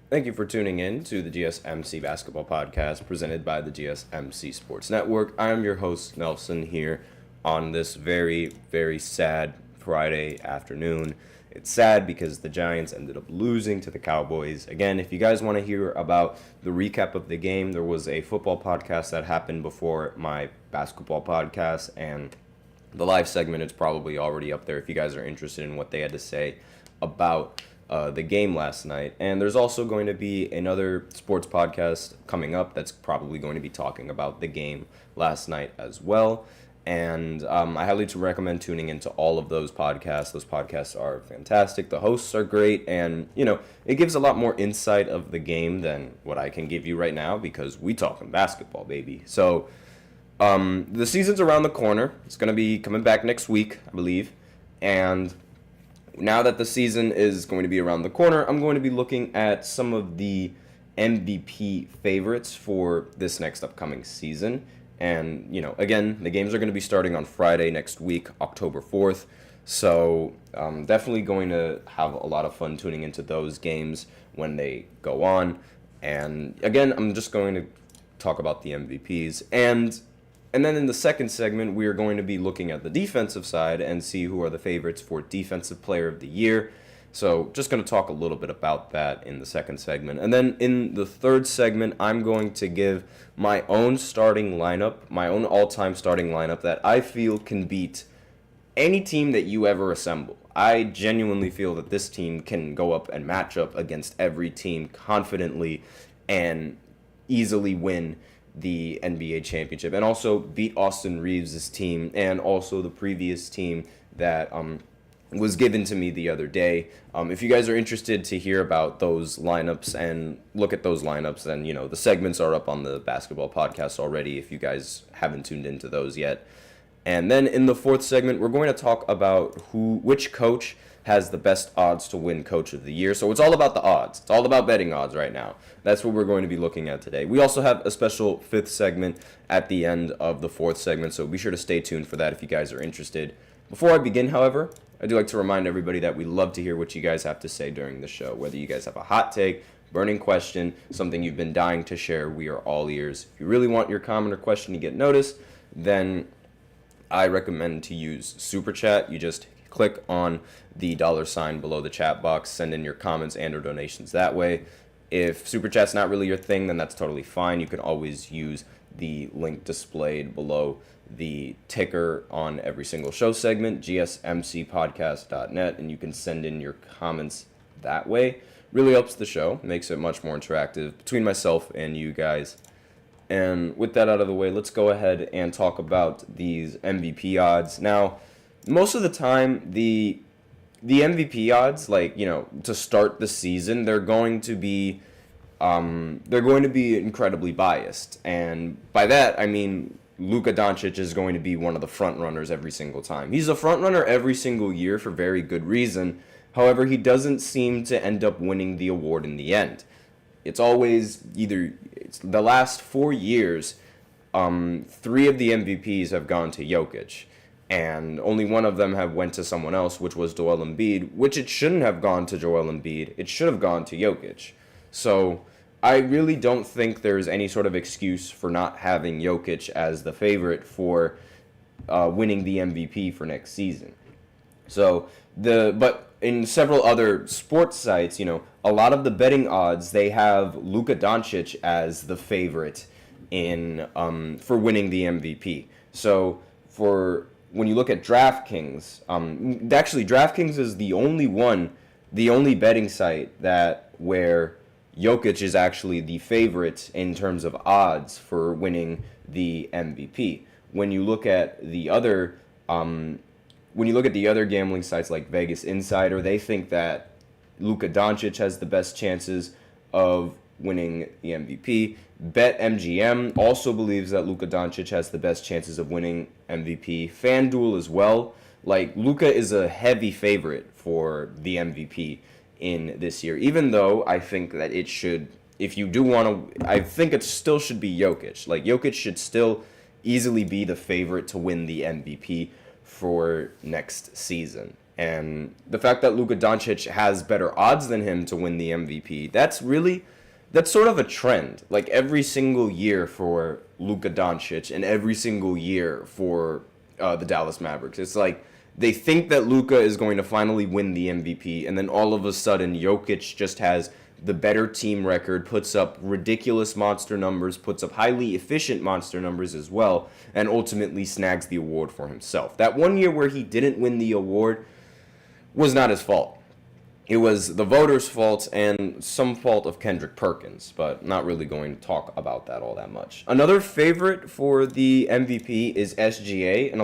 Thank you for tuning in to the GSMC Basketball Podcast presented by the GSMC Sports Network. I am your host, Nelson, here on this very, very sad Friday afternoon. It's sad because the Giants ended up losing to the Cowboys. Again, if you guys want to hear about the recap of the game, there was a football podcast that happened before my basketball podcast, and the live segment is probably already up there if you guys are interested in what they had to say about the game last night. And there's also going to be another sports podcast coming up that's probably going to be talking about the game last night as well. And I highly recommend tuning into all of those podcasts. Those podcasts are fantastic. The hosts are great. And, it gives a lot more insight of the game than what I can give you right now because we talking basketball, baby. So the season's around the corner. It's going to be coming back next week, I believe. And now that the season is going to be around the corner, I'm going to be looking at some of the MVP favorites for this next upcoming season. And, again, the games are going to be starting on Friday next week, October 4th. So definitely going to have a lot of fun tuning into those games when they go on. And, again, I'm just going to talk about the MVPs. And then in the second segment, we are going to be looking at the defensive side and see who are the favorites for Defensive Player of the Year. So just going to talk a little bit about that in the second segment. And then in the third segment, I'm going to give my own starting lineup, my own all-time starting lineup that I feel can beat any team that you ever assemble. I genuinely feel that this team can go up and match up against every team confidently and easily win the NBA championship, and also beat Austin Reeves' team and also the previous team that was given to me the other day. If you guys are interested to hear about those lineups and look at those lineups, then the segments are up on the basketball podcast already if you guys haven't tuned into those yet. And then in the fourth segment, we're going to talk about which coach has the best odds to win Coach of the Year. So it's all about the odds. It's all about betting odds right now. That's what we're going to be looking at today. We also have a special fifth segment at the end of the fourth segment, so be sure to stay tuned for that if you guys are interested. Before I begin, however, I do like to remind everybody that we love to hear what you guys have to say during the show. Whether you guys have a hot take, burning question, something you've been dying to share, we are all ears. If you really want your comment or question to get noticed, then I recommend to use Super Chat. You just click on the $sign below the chat box, send in your comments and or donations that way. If Super Chat's not really your thing, then that's totally fine. You can always use the link displayed below the ticker on every single show segment, gsmcpodcast.net, and you can send in your comments that way. Really helps the show, makes it much more interactive between myself and you guys. And with that out of the way, let's go ahead and talk about these MVP odds. Now, most of the time, the MVP odds, to start the season, they're going to be incredibly biased. And by that, I mean Luka Doncic is going to be one of the front runners every single time. He's a front runner every single year for very good reason. However, he doesn't seem to end up winning the award in the end. It's always the last 4 years, 3 of the MVPs have gone to Jokic, and only one of them went to someone else, which was Joel Embiid, which it shouldn't have gone to Joel Embiid. It should have gone to Jokic. So I really don't think there's any sort of excuse for not having Jokic as the favorite for winning the MVP for next season. But in several other sports sites, a lot of the betting odds, they have Luka Doncic as the favorite for winning the MVP. So when you look at DraftKings, actually DraftKings is the only betting site where Jokic is actually the favorite in terms of odds for winning the MVP. When you look at the other gambling sites like Vegas Insider, they think that Luka Doncic has the best chances of winning the MVP. BetMGM also believes that Luka Doncic has the best chances of winning MVP. FanDuel as well. Luka is a heavy favorite for the MVP in this year, even though I think that it should, if you do want to, I think it still should be Jokic. Jokic should still easily be the favorite to win the MVP for next season. And the fact that Luka Doncic has better odds than him to win the MVP, that's sort of a trend. Like every single year for Luka Doncic and every single year for the Dallas Mavericks. It's like they think that Luka is going to finally win the MVP, and then all of a sudden Jokic just has the better team record, puts up ridiculous monster numbers, puts up highly efficient monster numbers as well, and ultimately snags the award for himself. That one year where he didn't win the award was not his fault. It was the voters' fault and some fault of Kendrick Perkins, but not really going to talk about that all that much. Another favorite for the MVP is SGA, and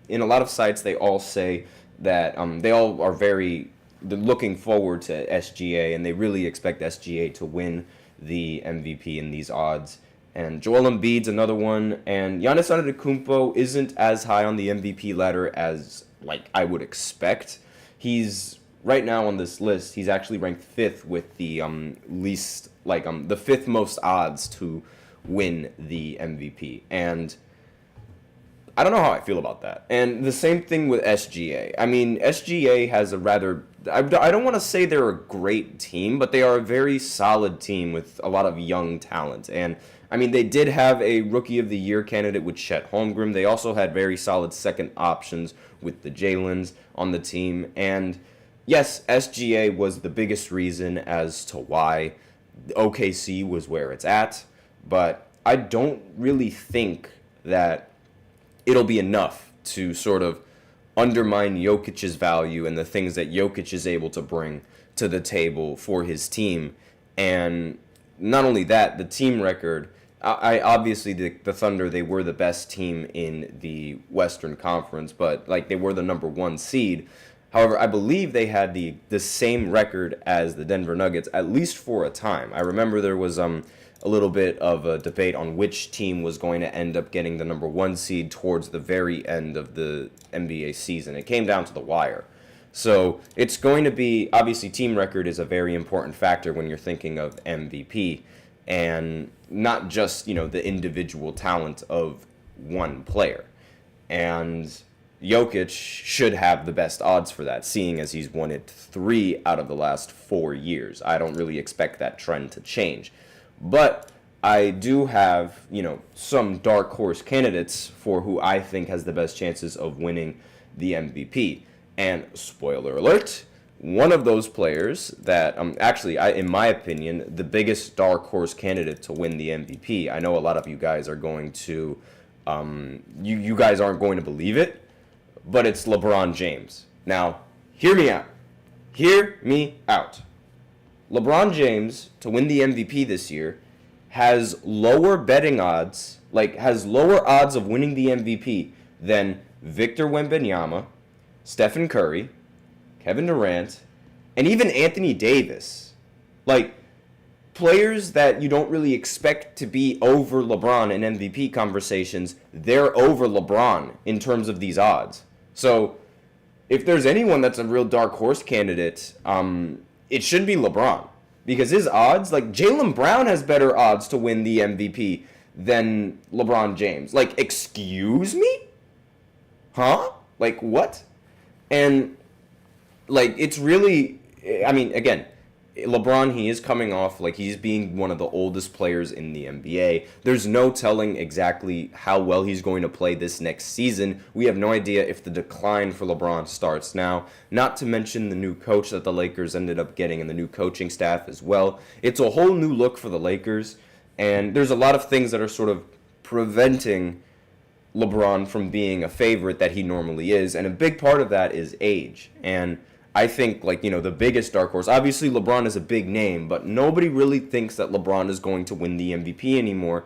in a lot of sites they all say that they all are very looking forward to SGA, and they really expect SGA to win the MVP in these odds. And Joel Embiid's another one, and Giannis Antetokounmpo isn't as high on the MVP ladder as I would expect. He's right now on this list. He's actually ranked 5th with the the 5th most odds to win the MVP, and I don't know how I feel about that. And the same thing with SGA. I mean, SGA has a rather... I don't want to say they're a great team, but they are a very solid team with a lot of young talent. And, I mean, they did have a Rookie of the Year candidate with Chet Holmgren. They also had very solid second options with the Jalen's on the team. And, yes, SGA was the biggest reason as to why OKC was where it's at. But I don't really think that it'll be enough to sort of undermine Jokic's value and the things that Jokic is able to bring to the table for his team. And not only that, the team record, I obviously the Thunder, they were the best team in the Western Conference, but they were the number 1 seed. However, I believe they had the same record as the Denver Nuggets, at least for a time. I remember there was a little bit of a debate on which team was going to end up getting the number 1 seed towards the very end of the NBA season. It came down to the wire. So it's going to be, obviously team record is a very important factor when you're thinking of MVP, and not just, the individual talent of one player. And Jokic should have the best odds for that, seeing as he's won it 3 out of the last 4 years. I don't really expect that trend to change. But I do have, some dark horse candidates for who I think has the best chances of winning the MVP. And spoiler alert, one of those players that in my opinion, the biggest dark horse candidate to win the MVP. I know a lot of you guys are going to, you guys aren't going to believe it, but it's LeBron James. Now, hear me out. Hear me out. LeBron James, to win the MVP this year, has lower betting odds, has lower odds of winning the MVP than Victor Wembanyama, Stephen Curry, Kevin Durant, and even Anthony Davis. Players that you don't really expect to be over LeBron in MVP conversations, they're over LeBron in terms of these odds. So, if there's anyone that's a real dark horse candidate, it should be LeBron. Because his odds, Jaylen Brown has better odds to win the MVP than LeBron James. Excuse me? Huh? What? And, it's really, again, LeBron, he is coming off, he's being one of the oldest players in the NBA. There's no telling exactly how well he's going to play this next season. We have no idea if the decline for LeBron starts now. Not to mention the new coach that the Lakers ended up getting and the new coaching staff as well. It's a whole new look for the Lakers, and there's a lot of things that are sort of preventing LeBron from being a favorite that he normally is, and a big part of that is age. And I think, the biggest dark horse, obviously LeBron is a big name, but nobody really thinks that LeBron is going to win the MVP anymore,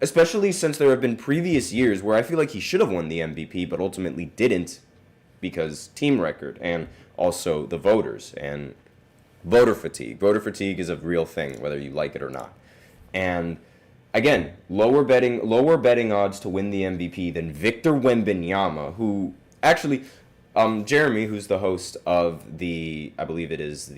especially since there have been previous years where I feel like he should have won the MVP, but ultimately didn't because team record and also the voters and voter fatigue. Voter fatigue is a real thing, whether you like it or not. And again, lower betting odds to win the MVP than Victor Wembanyama, who actually... Jeremy, who's the host of I believe it is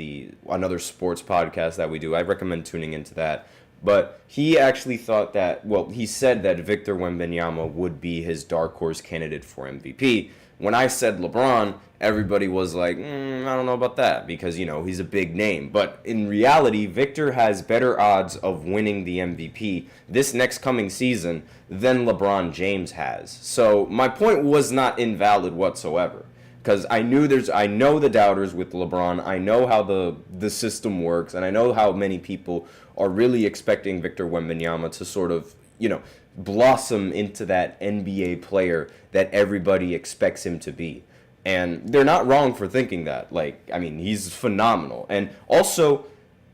another sports podcast that we do. I recommend tuning into that. But he actually thought that, he said that Victor Wembanyama would be his dark horse candidate for MVP. when I said LeBron, everybody was like, I don't know about that because, he's a big name. But in reality, Victor has better odds of winning the MVP this next coming season than LeBron James has. So my point was not invalid whatsoever. Because I know the doubters with LeBron. I know how the system works, and I know how many people are really expecting Victor Wembanyama to sort of, blossom into that NBA player that everybody expects him to be. And they're not wrong for thinking that. He's phenomenal. And also,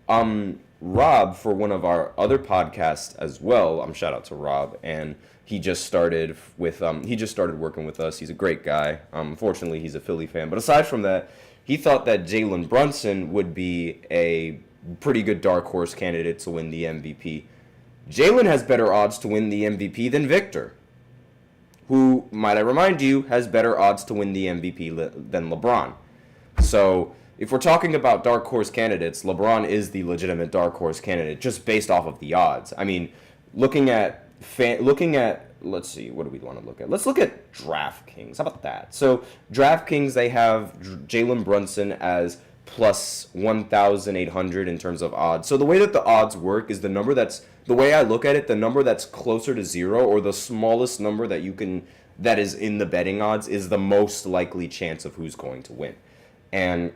Rob, for one of our other podcasts as well, shout out to Rob, and he just started working with us. He's a great guy. Unfortunately, he's a Philly fan. But aside from that, he thought that Jalen Brunson would be a pretty good dark horse candidate to win the MVP. Jalen has better odds to win the MVP than Victor, who, might I remind you, has better odds to win the MVP than LeBron. So if we're talking about dark horse candidates, LeBron is the legitimate dark horse candidate just based off of the odds. Looking at let's see, what do we want to look at? Let's look at DraftKings. How about that? So DraftKings, they have Jalen Brunson as plus 1,800 in terms of odds. So the way that the odds work is the way I look at it, the number that's closer to zero, or the smallest number that is in the betting odds, is the most likely chance of who's going to win. And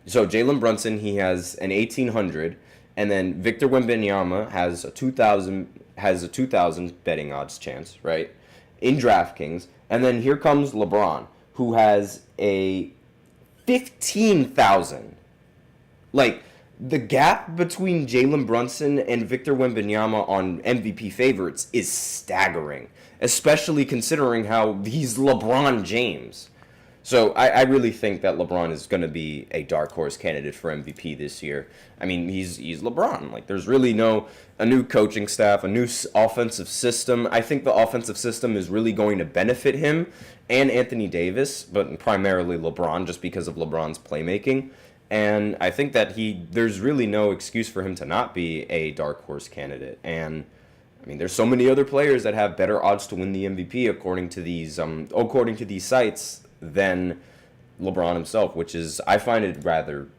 so Jalen Brunson, he has an 1,800, and then Victor Wembanyama has a 2,000 betting odds chance, right, in DraftKings. And then here comes LeBron, who has a 15,000. The gap between Jalen Brunson and Victor Wembanyama on MVP favorites is staggering, especially considering how he's LeBron James. So I really think that LeBron is going to be a dark horse candidate for MVP this year. He's LeBron. There's really a new coaching staff, a new offensive system. I think the offensive system is really going to benefit him and Anthony Davis, but primarily LeBron, just because of LeBron's playmaking. And I think that there's really no excuse for him to not be a dark horse candidate. And there's so many other players that have better odds to win the MVP according to these sites than LeBron himself, which is, I find it rather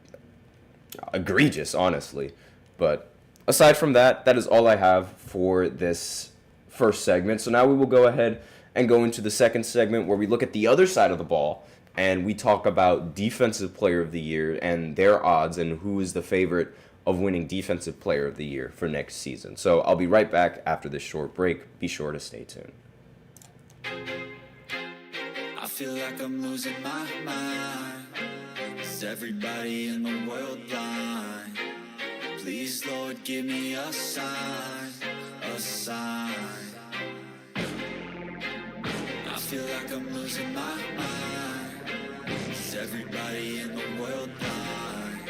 egregious, honestly. But aside from that, that is all I have for this first segment. So now we will go ahead and go into the second segment, where we look at the other side of the ball and we talk about Defensive Player of the Year and their odds and who is the favorite of winning Defensive Player of the Year for next season. So I'll be right back after this short break. Be sure to stay tuned. I feel like I'm losing my mind. Is everybody in the world blind? Please, Lord, give me a sign, a sign. I feel like I'm losing my mind. Is everybody in the world blind?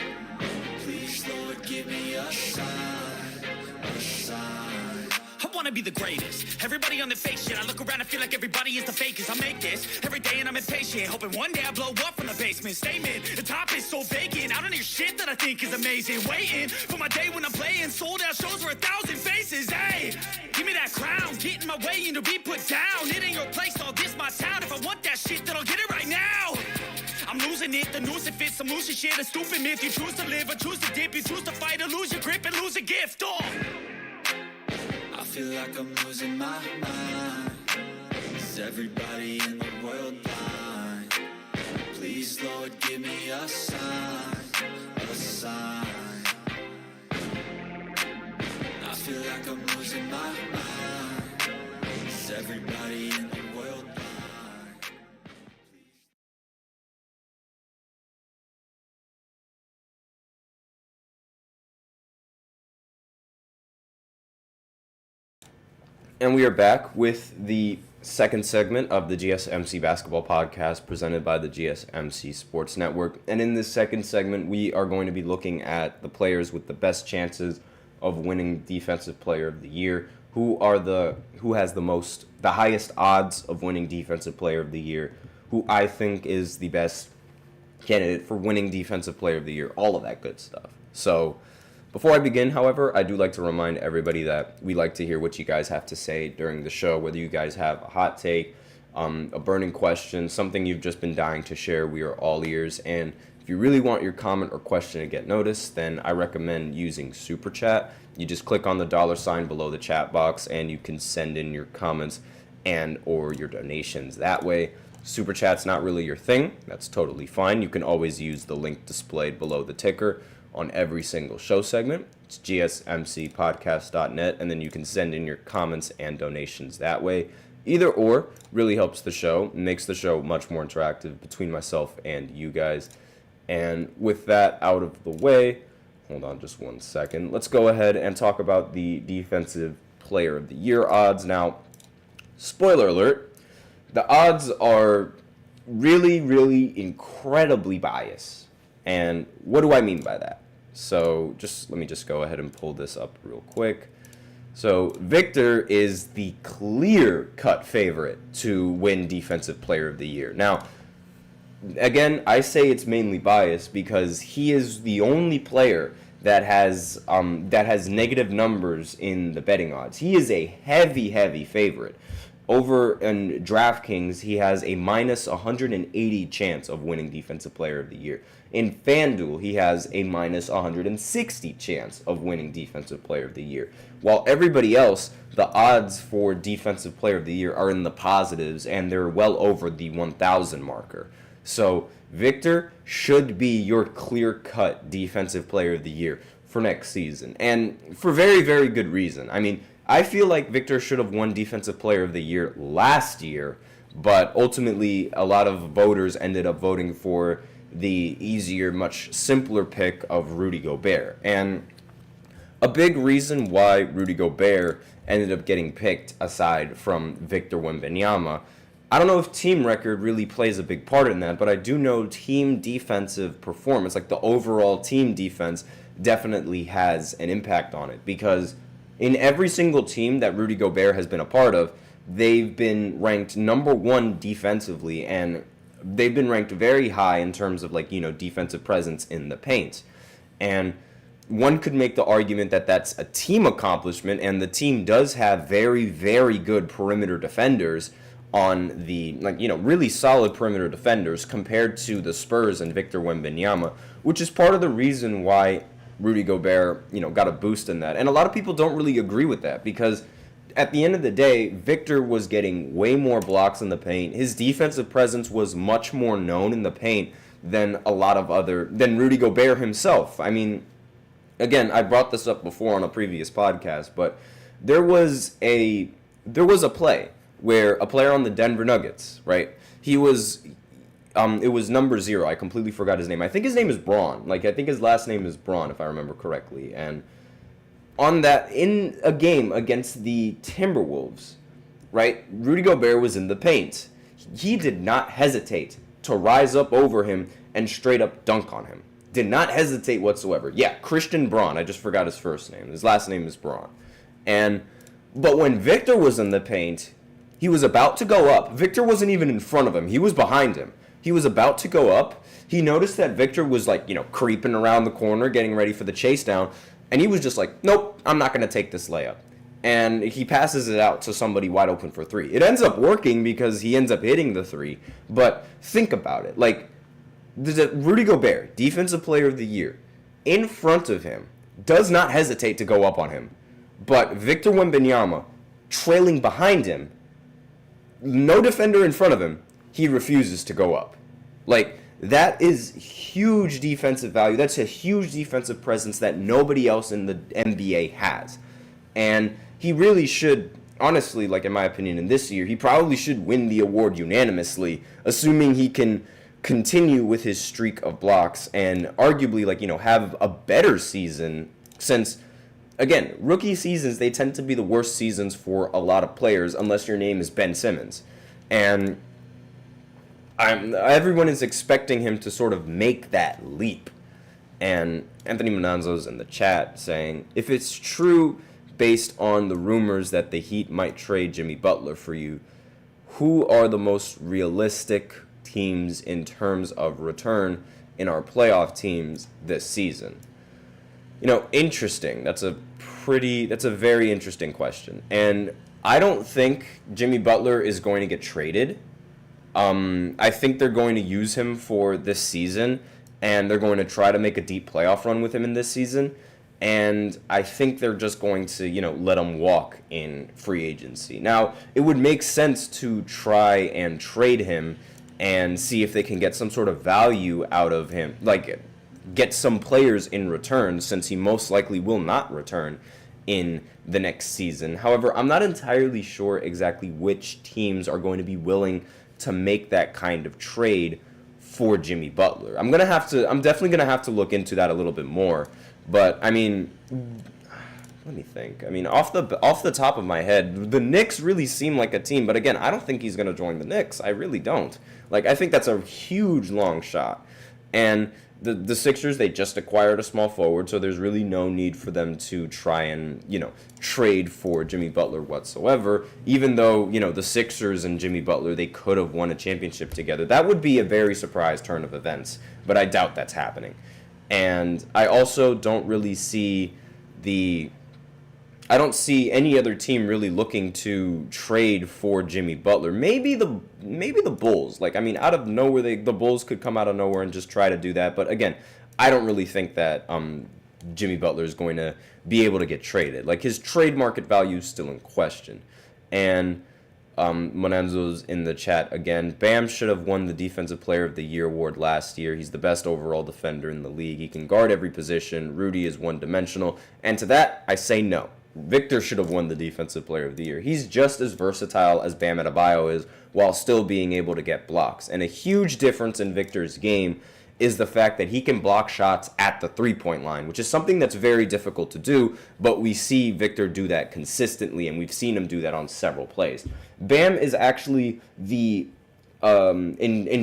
Please, Lord, give me a sign, a sign. I wanna be the greatest. Everybody on the fake shit. I look around and feel like everybody is the fakest. I make this every day and I'm impatient, hoping one day I blow up from the basement. Statement, the top is so vacant. I don't hear shit that I think is amazing. Waiting for my day when I'm playing sold out shows for 1,000 faces. Hey, give me that crown, get in my way and to be put down. It ain't your place, all this my town. If I want that shit, then I'll get it right now. I'm losing it, the noose it fits, some losing shit, a stupid myth. You choose to live or choose to dip, you choose to fight or lose your grip and lose a gift. Oh. I feel like I'm losing my mind. Is everybody in the world blind? Please, Lord, give me a sign, a sign. I feel like I'm losing my mind. Is everybody in the world blind? And we are back with the second segment of the GSMC Basketball Podcast presented by the GSMC Sports Network. And in this second segment, we are going to be looking at the players with the best chances of winning Defensive Player of the Year, who has the highest odds of winning Defensive Player of the Year, who I think is the best candidate for winning Defensive Player of the Year, all of that good stuff. So before I begin, however, I do like to remind everybody that we like to hear what you guys have to say during the show, whether you guys have a hot take, a burning question, something you've just been dying to share, we are all ears. And if you really want your comment or question to get noticed, then I recommend using Super Chat. You just click on the $ below the chat box and you can send in your comments and or your donations that way. Super Chat's not really your thing. That's totally fine. You can always use the link displayed below the ticker on every single show segment. It's gsmcpodcast.net, and then you can send in your comments and donations that way. Either or really helps the show, makes the show much more interactive between myself and you guys. And with that out of the way, hold on just 1 second. Let's go ahead and talk about the Defensive Player of the Year odds. Now, spoiler alert, the odds are really, really incredibly biased. And what do I mean by that? So let me go ahead and pull this up real quick. So Victor is the clear-cut favorite to win Defensive Player of the Year. Now, again, I say it's mainly biased because he is the only player that has negative numbers in the betting odds. He is a heavy favorite. Over in DraftKings, he has a minus 180 chance of winning Defensive Player of the Year. In FanDuel, he has a minus 160 chance of winning Defensive Player of the Year. While everybody else, the odds for Defensive Player of the Year are in the positives, and they're well over the 1,000 marker. So Victor should be your clear-cut Defensive Player of the Year for next season, and for very, very good reason. I mean, I feel like Victor should have won Defensive Player of the Year last year, but ultimately a lot of voters ended up voting for the easier, much simpler pick of Rudy Gobert. And a big reason why Rudy Gobert ended up getting picked aside from Victor Wembanyama, I don't know if team record really plays a big part in that, but I do know team defensive performance, like the overall team defense, definitely has an impact on it, because in every single team that Rudy Gobert has been a part of, they've been ranked number one defensively, and they've been ranked very high in terms of defensive presence in the paint. And one could make the argument that that's a team accomplishment, and the team does have very, very good perimeter defenders on the, really solid perimeter defenders compared to the Spurs and Victor Wembanyama, which is part of the reason why Rudy Gobert, got a boost in that. And a lot of people don't really agree with that because at the end of the day, Victor was getting way more blocks in the paint. His defensive presence was much more known in the paint than than Rudy Gobert himself. I mean, again, I brought this up before on a previous podcast, but there was a play where a player on the Denver Nuggets, right? It was number 0. I completely forgot his name. I think his name is Braun. I think his last name is Braun, if I remember correctly. And in a game against the Timberwolves, right, Rudy Gobert was in the paint. He did not hesitate to rise up over him and straight up dunk on him. Did not hesitate whatsoever. Yeah, Christian Braun. I just forgot his first name. His last name is Braun. But when Victor was in the paint, he was about to go up. Victor wasn't even in front of him. He was behind him. He was about to go up. He noticed that Victor was creeping around the corner, getting ready for the chase down. And he was just like, nope, I'm not going to take this layup. And he passes it out to somebody wide open for 3. It ends up working because he ends up hitting the 3. But think about it. Rudy Gobert, Defensive Player of the Year, in front of him, does not hesitate to go up on him. But Victor Wembanyama, trailing behind him, no defender in front of him, he refuses to go up. That is huge defensive value. That's a huge defensive presence that nobody else in the NBA has. And he really should, honestly, in my opinion, in this year, he probably should win the award unanimously, assuming he can continue with his streak of blocks and arguably, have a better season since, again, rookie seasons, they tend to be the worst seasons for a lot of players unless your name is Ben Simmons. And everyone is expecting him to sort of make that leap. And Anthony Mananzo's in the chat saying, if it's true based on the rumors that the Heat might trade Jimmy Butler for you, who are the most realistic teams in terms of return in our playoff teams this season? Interesting. That's a that's a very interesting question. And I don't think Jimmy Butler is going to get traded. I think they're going to use him for this season, and they're going to try to make a deep playoff run with him in this season. And I think they're just going to, let him walk in free agency. Now, it would make sense to try and trade him and see if they can get some sort of value out of him, like get some players in return, since he most likely will not return in the next season. However, I'm not entirely sure exactly which teams are going to be willing to make that kind of trade for Jimmy Butler. I'm definitely gonna have to look into that a little bit more. But I mean, let me think. I mean, off the top of my head, the Knicks really seem like a team. But again, I don't think he's gonna join the Knicks. I really don't. Like, I think that's a huge long shot. And the Sixers, they just acquired a small forward, so there's really no need for them to try and, trade for Jimmy Butler whatsoever, even though, the Sixers and Jimmy Butler, they could have won a championship together. That would be a very surprise turn of events, but I doubt that's happening. And I also don't really see I don't see any other team really looking to trade for Jimmy Butler. Maybe the Bulls. Like, I mean, out of nowhere, the Bulls could come out of nowhere and just try to do that. But again, I don't really think that Jimmy Butler is going to be able to get traded. Like, his trade market value is still in question. And Monenzo's in the chat again. Bam should have won the Defensive Player of the Year award last year. He's the best overall defender in the league. He can guard every position. Rudy is one-dimensional. And to that, I say no. Victor should have won the Defensive Player of the Year. He's just as versatile as Bam Adebayo is, while still being able to get blocks. And a huge difference in Victor's game is the fact that he can block shots at the three-point line, which is something that's very difficult to do, but we see Victor do that consistently, and we've seen him do that on several plays. Bam is actually in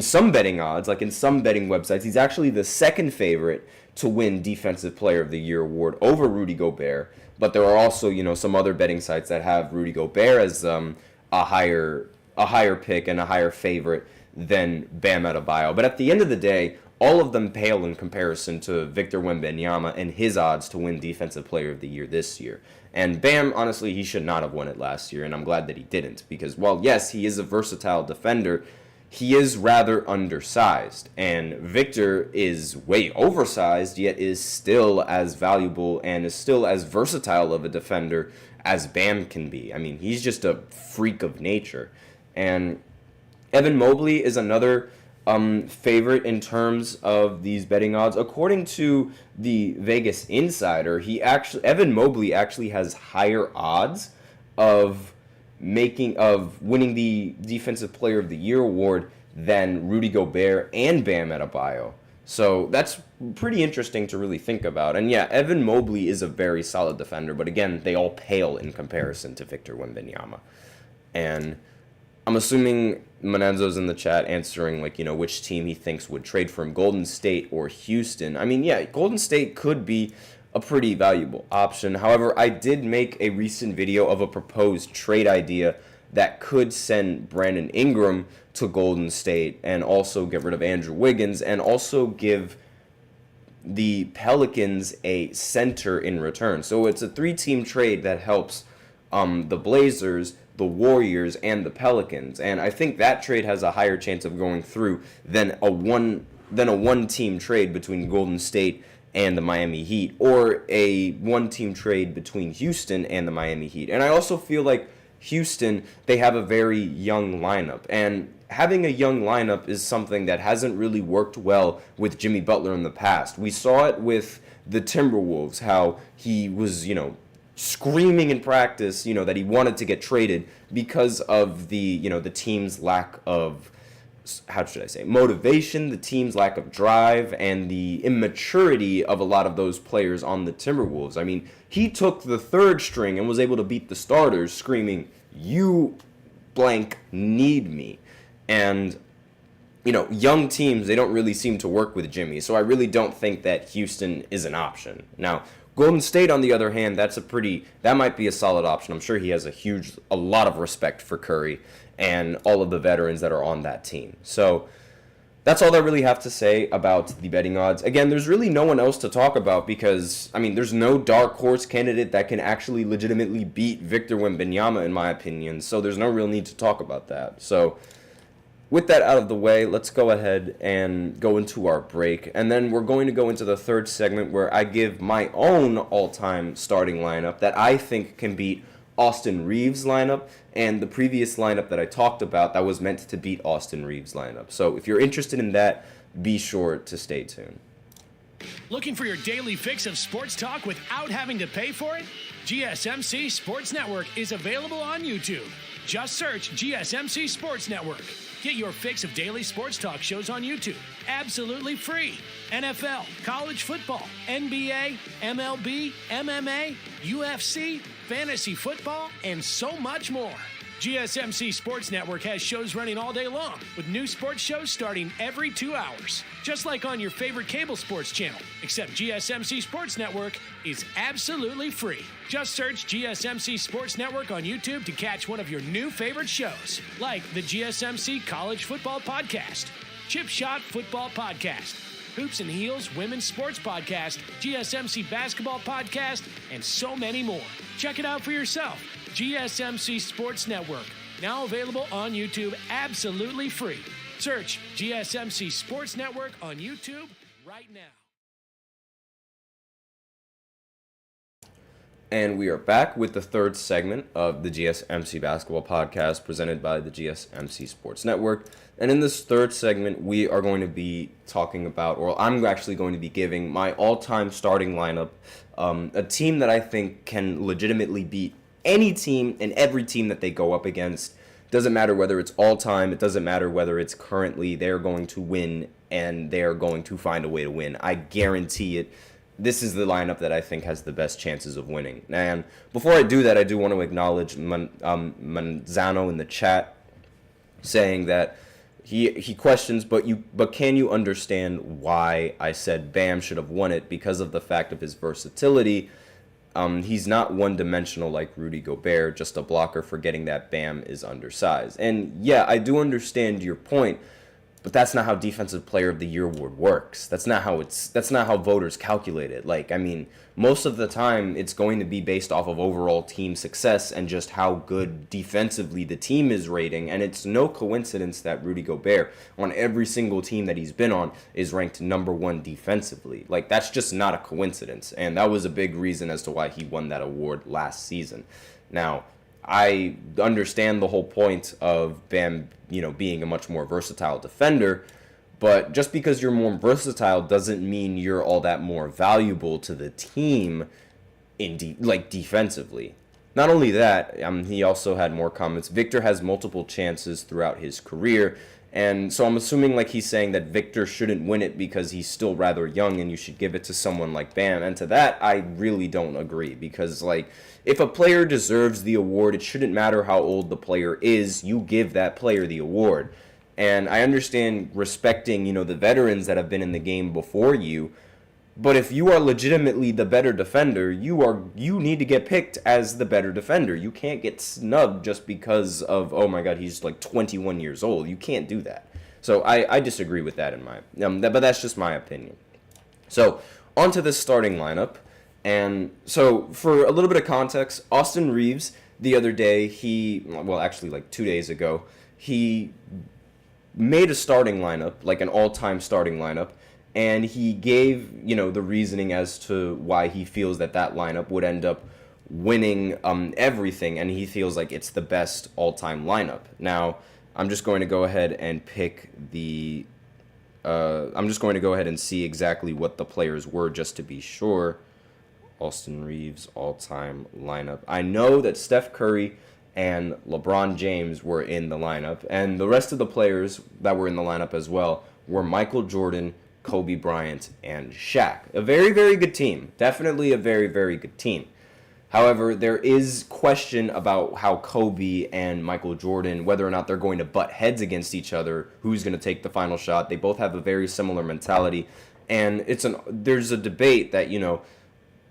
some betting odds, like in some betting websites, he's actually the second favorite to win Defensive Player of the Year award over Rudy Gobert. But there are also, some other betting sites that have Rudy Gobert as a higher pick and a higher favorite than Bam Adebayo. But at the end of the day, all of them pale in comparison to Victor Wembanyama and his odds to win Defensive Player of the Year this year. And Bam, honestly, he should not have won it last year, and I'm glad that he didn't. Because while, yes, he is a versatile defender, he is rather undersized, and Victor is way oversized, yet is still as valuable and is still as versatile of a defender as Bam can be. I mean, he's just a freak of nature. And Evan Mobley is another favorite in terms of these betting odds. According to the Vegas Insider, Evan Mobley actually has higher odds of winning the Defensive Player of the Year award than Rudy Gobert and Bam Adebayo. So that's pretty interesting to really think about. And yeah, Evan Mobley is a very solid defender, but again, they all pale in comparison to Victor Wembanyama. And I'm assuming Monenzo's in the chat answering, which team he thinks would trade for him, Golden State or Houston. I mean, yeah, Golden State could be a pretty valuable option. However, I did make a recent video of a proposed trade idea that could send Brandon Ingram to Golden State and also get rid of Andrew Wiggins and also give the Pelicans a center in return. So it's a 3-team trade that helps the Blazers, the Warriors, and the Pelicans. And I think that trade has a higher chance of going through than a one-team trade between Golden State and the Miami Heat, or a one-team trade between Houston and the Miami Heat. And I also feel like Houston, they have a very young lineup, and having a young lineup is something that hasn't really worked well with Jimmy Butler in the past. We saw it with the Timberwolves, how he was, screaming in practice, that he wanted to get traded because of the team's lack of, motivation, the team's lack of drive, and the immaturity of a lot of those players on the Timberwolves. I mean, he took the third string and was able to beat the starters, screaming, "You blank need me." And, young teams, they don't really seem to work with Jimmy, so I really don't think that Houston is an option. Now, Golden State, on the other hand, that might be a solid option. I'm sure he has a lot of respect for Curry and all of the veterans that are on that team. So that's all I really have to say about the betting odds. Again, there's really no one else to talk about because, I mean, there's no dark horse candidate that can actually legitimately beat Victor Wembanyama, in my opinion, so there's no real need to talk about that. So, with that out of the way, let's go ahead and go into our break, and then we're going to go into the third segment where I give my own all-time starting lineup that I think can beat Austin Reeves' lineup and the previous lineup that I talked about that was meant to beat Austin Reeves' lineup. So if you're interested in that, be sure to stay tuned. Looking for your daily fix of sports talk without having to pay for it? GSMC Sports Network is available on YouTube. Just search GSMC Sports Network. Get your fix of daily sports talk shows on YouTube, absolutely free. NFL, college football, NBA, MLB, MMA, UFC, fantasy football, and so much more. GSMC Sports Network has shows running all day long, with new sports shows starting every 2 hours. Just like on your favorite cable sports channel, except GSMC Sports Network is absolutely free. Just search GSMC Sports Network on YouTube to catch one of your new favorite shows, like the GSMC College Football Podcast, Chip Shot Football Podcast, Hoops and Heels Women's Sports Podcast, GSMC Basketball Podcast, and so many more. Check it out for yourself. GSMC Sports Network, now available on YouTube absolutely free. Search GSMC Sports Network on YouTube right now. And we are back with the third segment of the GSMC Basketball Podcast presented by the GSMC Sports Network. And in this third segment, we are going to be talking about, or I'm actually going to be giving my all-time starting lineup, a team that I think can legitimately beat any team and every team that they go up against. Doesn't matter whether it's all-time, it doesn't matter whether it's currently, they're going to win and they're going to find a way to win. I guarantee it. This is the lineup that I think has the best chances of winning. And before I do that, I do want to acknowledge Manzano in the chat saying that he questions, but can you understand why I said Bam should have won it? Because of the fact of his versatility. He's not one-dimensional like Rudy Gobert, just a blocker, forgetting that Bam is undersized. And yeah, I do understand your point, but that's not how Defensive Player of the Year award works. That's not how voters calculate it. Like, I mean, most of the time it's going to be based off of overall team success and just how good defensively the team is rating. And it's no coincidence that Rudy Gobert, on every single team that he's been on, is ranked number 1 defensively. Like, that's just not a coincidence. And that was a big reason as to why he won that award last season. Now, I understand the whole point of Bam, being a much more versatile defender, but just because you're more versatile doesn't mean you're all that more valuable to the team defensively. Not only that, he also had more comments. Victor has multiple chances throughout his career, and so I'm assuming he's saying that Victor shouldn't win it because he's still rather young and you should give it to someone like Bam. And to that, I really don't agree because, if a player deserves the award, it shouldn't matter how old the player is. You give that player the award. And I understand respecting, the veterans that have been in the game before you. But if you are legitimately the better defender, you need to get picked as the better defender. You can't get snubbed just because of, oh my God, he's 21 years old. You can't do that. So I disagree with that but that's just my opinion. So on to this starting lineup. And so for a little bit of context, Austin Reeves, the other day, 2 days ago, he made a starting lineup, an all-time starting lineup, and he gave, the reasoning as to why he feels that lineup would end up winning everything, and he feels like it's the best all-time lineup. Now, I'm just going to go ahead and pick I'm just going to go ahead and see exactly what the players were just to be sure. Austin Reeves all-time lineup. I know that Steph Curry and LeBron James were in the lineup, and the rest of the players that were in the lineup as well were Michael Jordan, Kobe Bryant, and Shaq. A very, very good team. Definitely a very, very good team. However, there is question about how Kobe and Michael Jordan, whether or not they're going to butt heads against each other, who's going to take the final shot. They both have a very similar mentality, and there's a debate that,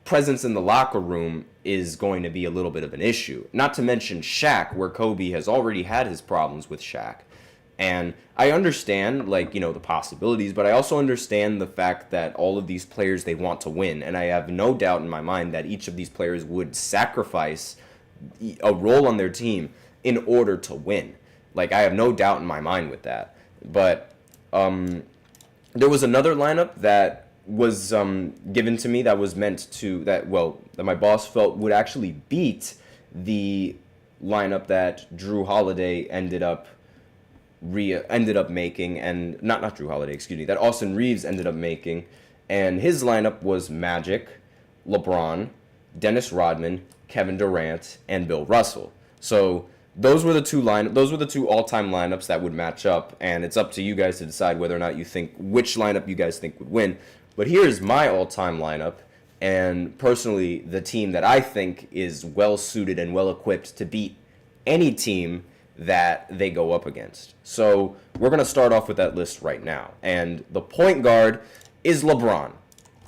presence in the locker room is going to be a little bit of an issue. Not to mention Shaq, where Kobe has already had his problems with Shaq. And I understand, like, you know, the possibilities, but I also understand the fact that all of these players, they want to win. And I have no doubt in my mind that each of these players would sacrifice a role on their team in order to win. Like, I have no doubt in my mind with that. But there was another lineup that was given to me that was meant to, that my boss felt would actually beat the lineup that Drew Holiday ended up making, and not Drew Holiday, excuse me, that Austin Reeves ended up making. And his lineup was Magic, LeBron, Dennis Rodman, Kevin Durant, and Bill Russell. So those were the two all-time lineups that would match up, and it's up to you guys to decide whether or not you think which lineup you guys think would win. But here's my all-time lineup, and personally the team that I think is well suited and well equipped to beat any team that they go up against. So we're going to start off with that list right now. And the point guard is LeBron.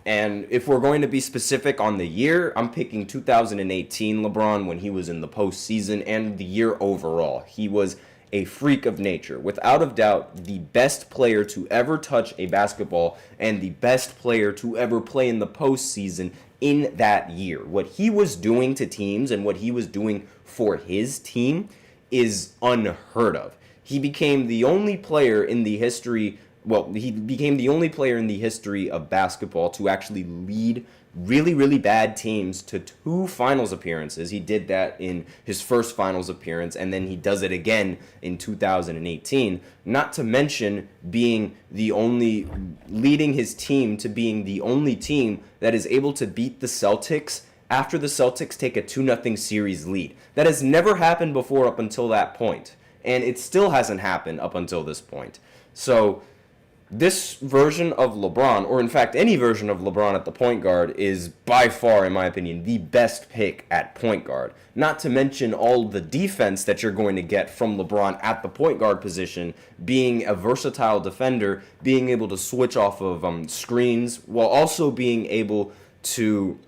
And if we're going to be specific on the year, I'm picking 2018 LeBron when he was in the postseason, and the year overall. He was a freak of nature. Without a doubt, the best player to ever touch a basketball and the best player to ever play in the postseason in that year. What he was doing to teams and what he was doing for his team is unheard of. He became the only player in the history of basketball to actually lead really, really bad teams to 2 finals appearances. He did that in his first finals appearance, and then he does it again in 2018. Not to mention leading his team to being the only team that is able to beat the Celtics after the Celtics take a 2-0 series lead. That has never happened before up until that point, and it still hasn't happened up until this point. So this version of LeBron, or in fact any version of LeBron at the point guard, is by far, in my opinion, the best pick at point guard. Not to mention all the defense that you're going to get from LeBron at the point guard position, being a versatile defender, being able to switch off of screens, while also being able to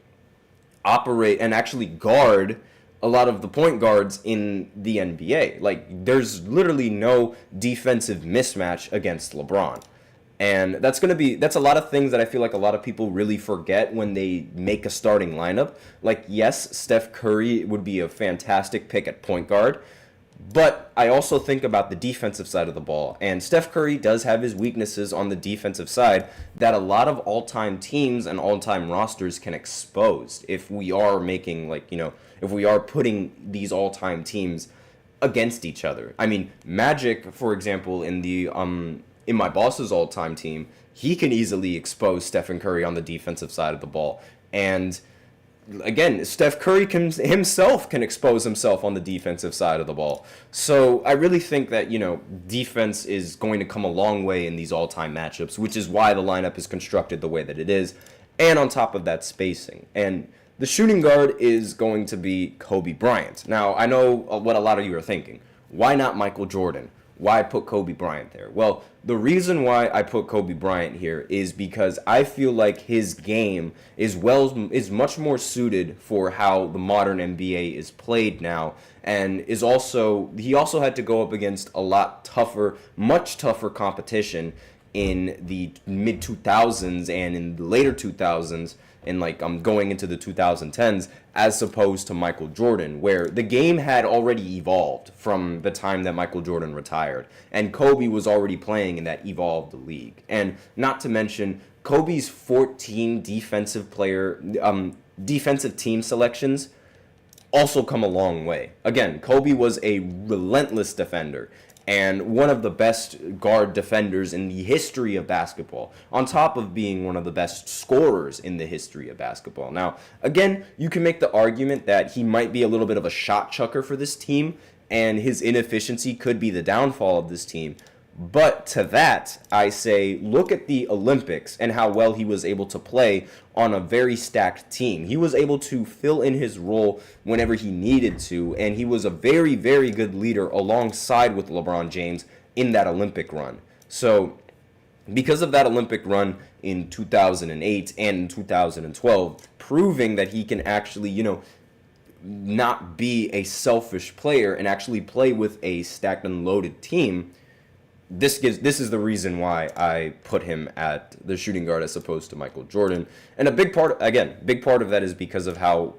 operate and actually guard a lot of the point guards in the NBA. Like, there's literally no defensive mismatch against LeBron. And that's a lot of things that I feel like a lot of people really forget when they make a starting lineup. Like, yes, Steph Curry would be a fantastic pick at point guard, but I also think about the defensive side of the ball. And Steph Curry does have his weaknesses on the defensive side that a lot of all-time teams and all-time rosters can expose if we are making, if we are putting these all-time teams against each other. I mean, Magic, for example, in my boss's all-time team, he can easily expose Stephen Curry on the defensive side of the ball. And again, Steph Curry himself can expose himself on the defensive side of the ball. So I really think that, defense is going to come a long way in these all-time matchups, which is why the lineup is constructed the way that it is. And on top of that, spacing. And the shooting guard is going to be Kobe Bryant. Now, I know what a lot of you are thinking. Why not Michael Jordan? Why put Kobe Bryant there? Well, the reason why I put Kobe Bryant here is because I feel like his game is much more suited for how the modern NBA is played now, and he also had to go up against a much tougher competition in the mid 2000s and in the later 2000s, and going into the 2010s, as opposed to Michael Jordan, where the game had already evolved from the time that Michael Jordan retired, and Kobe was already playing in that evolved league. And not to mention, Kobe's 14 defensive team selections also come a long way. Again, Kobe was a relentless defender and one of the best guard defenders in the history of basketball, on top of being one of the best scorers in the history of basketball. Now, again, you can make the argument that he might be a little bit of a shot chucker for this team, and his inefficiency could be the downfall of this team. But to that, I say, look at the Olympics and how well he was able to play on a very stacked team. He was able to fill in his role whenever he needed to, and he was a very, very good leader alongside with LeBron James in that Olympic run. So, because of that Olympic run in 2008 and in 2012, proving that he can actually, not be a selfish player and actually play with a stacked and loaded team, this is the reason why I put him at the shooting guard as opposed to Michael Jordan. And a big part of that is because of how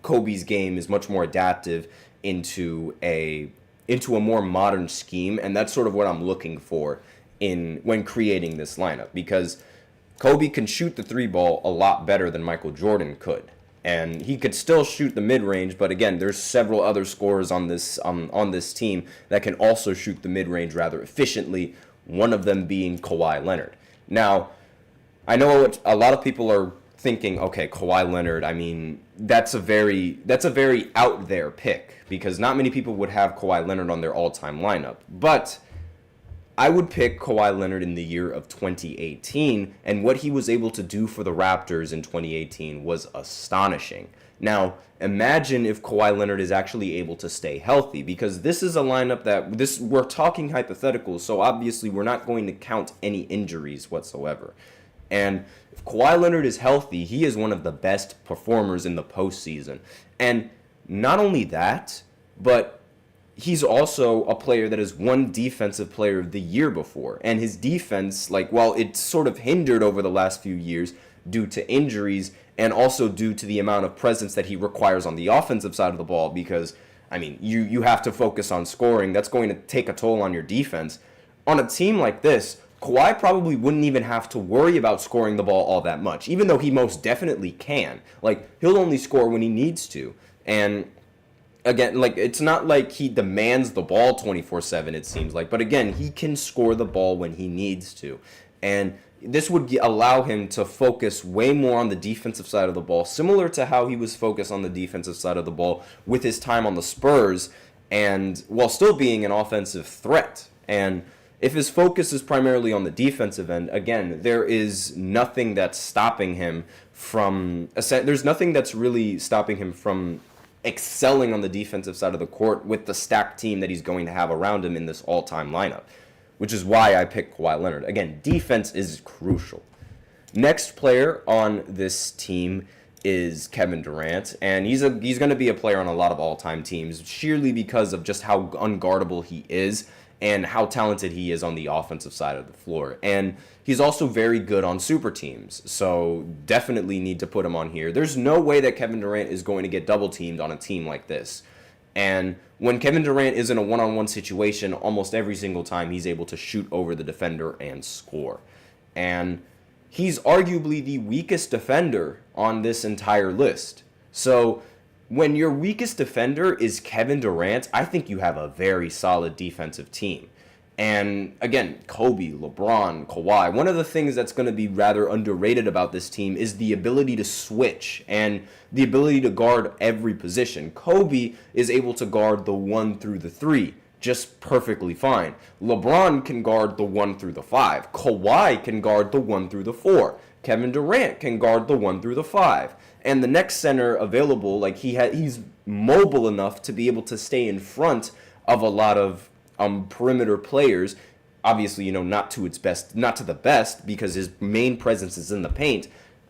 Kobe's game is much more adaptive into a more modern scheme, and that's sort of what I'm looking for when creating this lineup, because Kobe can shoot the three ball a lot better than Michael Jordan could. And he could still shoot the mid-range, but again, there's several other scorers on this team that can also shoot the mid-range rather efficiently, one of them being Kawhi Leonard. Now, I know what a lot of people are thinking, okay, Kawhi Leonard, I mean, that's a very out there pick, because not many people would have Kawhi Leonard on their all-time lineup. But I would pick Kawhi Leonard in the year of 2018, and what he was able to do for the Raptors in 2018 was astonishing. Now, imagine if Kawhi Leonard is actually able to stay healthy, because this is a lineup we're talking hypotheticals, so obviously we're not going to count any injuries whatsoever. And if Kawhi Leonard is healthy, he is one of the best performers in the postseason. And not only that, but he's also a player that has won Defensive Player of the Year before. And his defense, while it's sort of hindered over the last few years due to injuries and also due to the amount of presence that he requires on the offensive side of the ball, because, I mean, you have to focus on scoring. That's going to take a toll on your defense. On a team like this, Kawhi probably wouldn't even have to worry about scoring the ball all that much, even though he most definitely can. He'll only score when he needs to. And again, it's not like he demands the ball 24/7, it seems like. But again, he can score the ball when he needs to. And this would allow him to focus way more on the defensive side of the ball, similar to how he was focused on the defensive side of the ball with his time on the Spurs, and while still being an offensive threat. And if his focus is primarily on the defensive end, again, there is nothing that's stopping him from... There's nothing that's really stopping him from excelling on the defensive side of the court with the stacked team that he's going to have around him in this all-time lineup, which is why I picked Kawhi Leonard. Again, defense is crucial. Next player on this team is Kevin Durant, and he's going to be a player on a lot of all-time teams, sheerly because of just how unguardable he is and how talented he is on the offensive side of the floor. And he's also very good on super teams, so definitely need to put him on here. There's no way that Kevin Durant is going to get double teamed on a team like this. And when Kevin Durant is in a one-on-one situation, almost every single time he's able to shoot over the defender and score. And he's arguably the weakest defender on this entire list. So when your weakest defender is Kevin Durant, I think you have a very solid defensive team. And again, Kobe, LeBron, Kawhi, one of the things that's going to be rather underrated about this team is the ability to switch and the ability to guard every position. Kobe is able to guard the 1 through the 3 just perfectly fine. LeBron can guard the 1 through the 5. Kawhi can guard the 1 through the 4. Kevin Durant can guard the 1 through the 5. And the next center available, he's mobile enough to be able to stay in front of a lot of perimeter players. Obviously, not to the best, because his main presence is in the paint.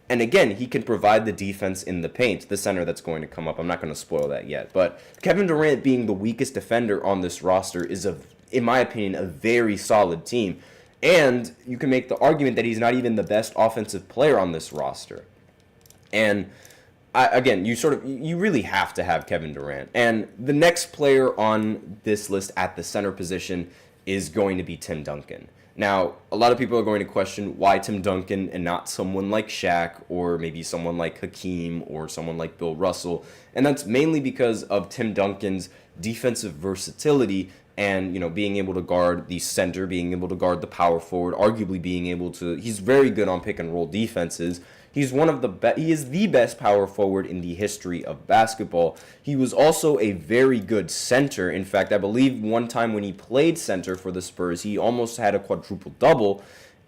And again, he can provide the defense in the paint, the center that's going to come up. I'm not going to spoil that yet. But Kevin Durant being the weakest defender on this roster is, in my opinion, a very solid team. And you can make the argument that he's not even the best offensive player on this roster. And you really have to have Kevin Durant. And the next player on this list at the center position is going to be Tim Duncan. Now, a lot of people are going to question why Tim Duncan and not someone like Shaq or maybe someone like Hakeem or someone like Bill Russell. And that's mainly because of Tim Duncan's defensive versatility and, being able to guard the center, being able to guard the power forward, arguably he's very good on pick and roll defenses. He's he is the best power forward in the history of basketball. He was also a very good center. In fact, I believe one time when he played center for the Spurs, he almost had a quadruple-double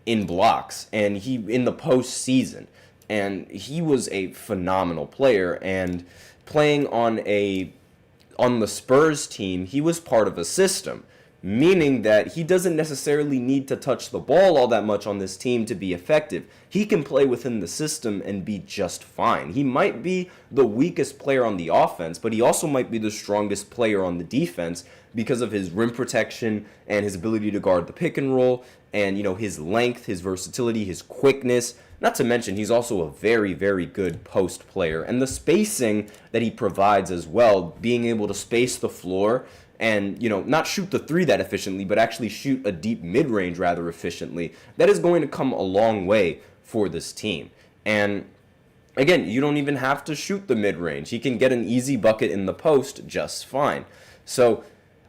in blocks, and in the postseason. And he was a phenomenal player, and playing on the Spurs team, he was part of a system. meaning that he doesn't necessarily need to touch the ball all that much on this team to be effective. He can play within the system and be just fine. He might be the weakest player on the offense, but he also might be the strongest player on the defense because of his rim protection and his ability to guard the pick and roll and, his length, his versatility, his quickness. Not to mention, he's also a very, very good post player. And the spacing that he provides as well, being able to space the floor and, not shoot the three that efficiently, but actually shoot a deep mid-range rather efficiently, that is going to come a long way for this team. And again, you don't even have to shoot the mid-range. He can get an easy bucket in the post just fine. So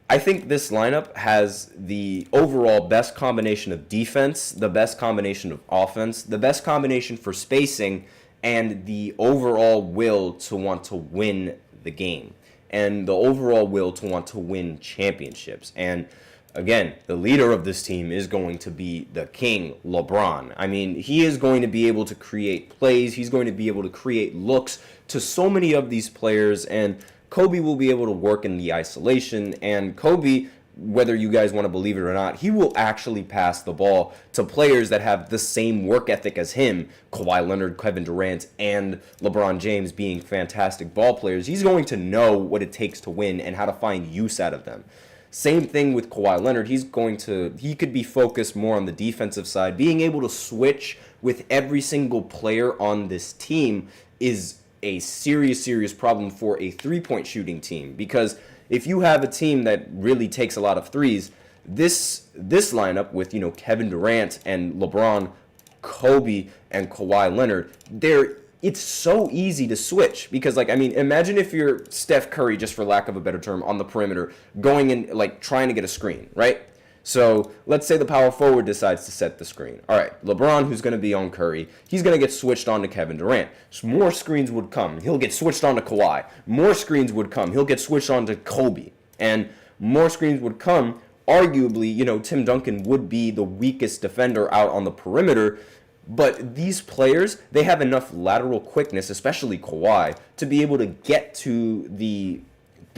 I think this lineup has the overall best combination of defense, the best combination of offense, the best combination for spacing, and the overall will to want to win the game, and the overall will to want to win championships. And again, the leader of this team is going to be the king, LeBron. I mean, he is going to be able to create plays. He's going to be able to create looks to so many of these players, and Kobe will be able to work in the isolation, and Kobe, whether you guys want to believe it or not, he will actually pass the ball to players that have the same work ethic as him, Kawhi Leonard, Kevin Durant, and LeBron James being fantastic ball players. He's going to know what it takes to win and how to find use out of them. Same thing with Kawhi Leonard. He could be focused more on the defensive side. Being able to switch with every single player on this team is a serious problem for a three-point shooting team, because if you have a team that really takes a lot of threes, this lineup with Kevin Durant and LeBron, Kobe and Kawhi Leonard, it's so easy to switch, because imagine if you're Steph Curry, just for lack of a better term, on the perimeter going in trying to get a screen, right? So let's say the power forward decides to set the screen. All right, LeBron, who's going to be on Curry, he's going to get switched on to Kevin Durant. So more screens would come. He'll get switched on to Kawhi. More screens would come. He'll get switched on to Kobe. And more screens would come. Arguably, Tim Duncan would be the weakest defender out on the perimeter. But these players, they have enough lateral quickness, especially Kawhi, to be able to get to the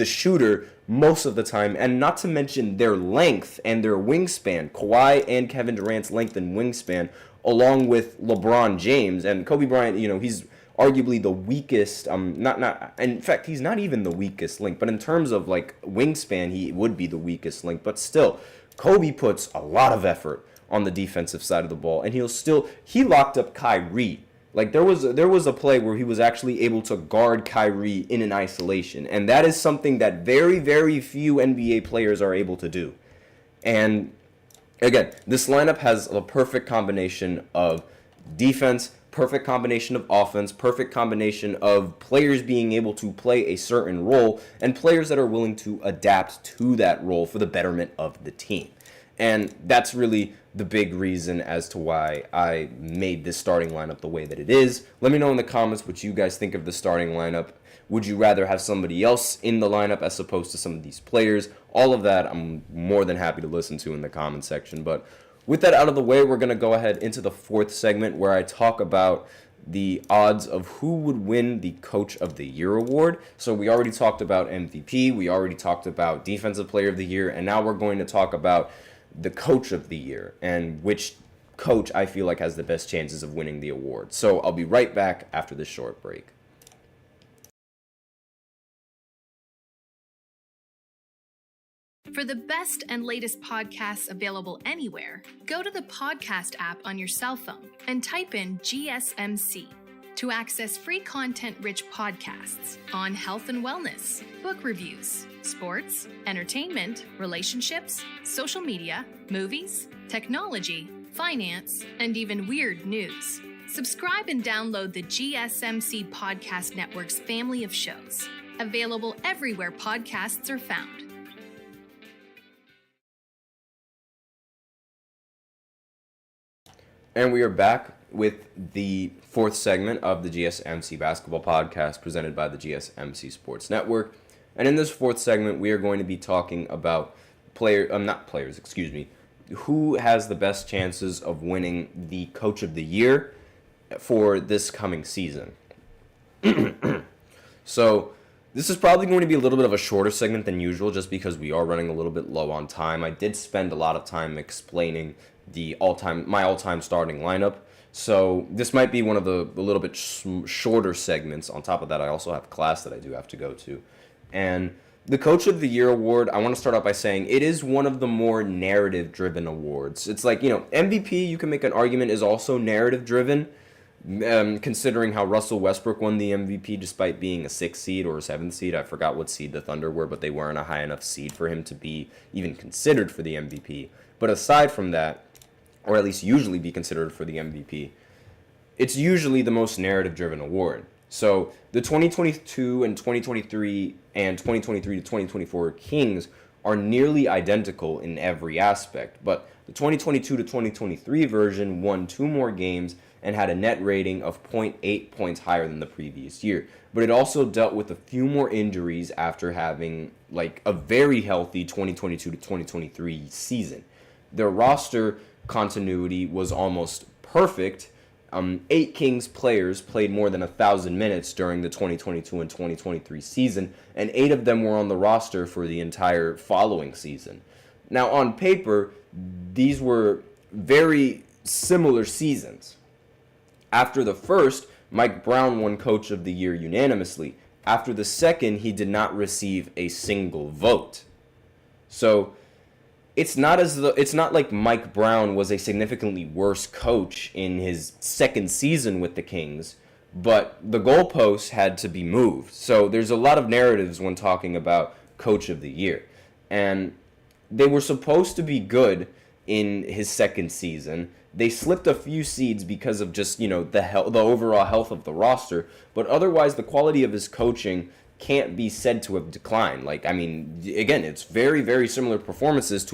shooter most of the time, and not to mention their length and their wingspan. Kawhi and Kevin Durant's length and wingspan, along with LeBron James and Kobe Bryant, he's arguably the weakest. In fact, he's not even the weakest link, but in terms of wingspan, he would be the weakest link. But still, Kobe puts a lot of effort on the defensive side of the ball, and he locked up Kyrie. There was a play where he was actually able to guard Kyrie in an isolation, and that is something that very, very few NBA players are able to do. And again, this lineup has a perfect combination of defense, perfect combination of offense, perfect combination of players being able to play a certain role, and players that are willing to adapt to that role for the betterment of the team. And that's really the big reason as to why I made this starting lineup the way that it is. Let me know in the comments what you guys think of the starting lineup. Would you rather have somebody else in the lineup as opposed to some of these players? All of that I'm more than happy to listen to in the comment section. But with that out of the way, we're going to go ahead into the fourth segment where I talk about the odds of who would win the Coach of the Year award. So we already talked about MVP, we already talked about Defensive Player of the Year, and now we're going to talk about the Coach of the Year and which coach I feel like has the best chances of winning the award. So I'll be right back after this short break. For the best and latest podcasts available anywhere, go to the podcast app on your cell phone and type in GSMC to access free content-rich podcasts on health and wellness, book reviews, sports, entertainment, relationships, social media, movies, technology, finance, and even weird news. Subscribe and download the GSMC Podcast Network's family of shows, available everywhere podcasts are found. And we are back with the fourth segment of the GSMC Basketball Podcast presented by the GSMC Sports Network. And in this fourth segment, we are going to be talking about who has the best chances of winning the Coach of the Year for this coming season. So This is probably going to be a little bit of a shorter segment than usual just because we are running a little bit low on time. I did spend a lot of time explaining my all-time starting lineup. So this might be one of the a little bit shorter segments. On top of that, I also have class that I do have to go to. And the Coach of the Year award, I want to start out by saying it is one of the more narrative-driven awards. It's like, MVP, you can make an argument, is also narrative-driven. Considering how Russell Westbrook won the MVP despite being a 6th seed or a 7th seed. I forgot what seed the Thunder were, but they weren't a high enough seed for him to be even considered for the MVP. But aside from that, or at least usually be considered for the MVP, it's usually the most narrative-driven award. So the 2022 and 2023 and 2023 to 2024 Kings are nearly identical in every aspect, but the 2022 to 2023 version won 2 more games and had a net rating of 0.8 points higher than the previous year. But it also dealt with a few more injuries after having a very healthy 2022 to 2023 season. Their roster continuity was almost perfect. 8 Kings players played more than 1,000 minutes during the 2022 and 2023 season, and 8 of them were on the roster for the entire following season. Now, on paper, these were very similar seasons. After the first, Mike Brown won Coach of the Year unanimously. After the second, he did not receive a single vote. So it's not like Mike Brown was a significantly worse coach in his second season with the Kings, but the goalposts had to be moved. So there's a lot of narratives when talking about Coach of the Year. And they were supposed to be good in his second season. They slipped a few seeds because of just, the overall health of the roster, but otherwise the quality of his coaching can't be said to have declined. Again, it's very, very similar performances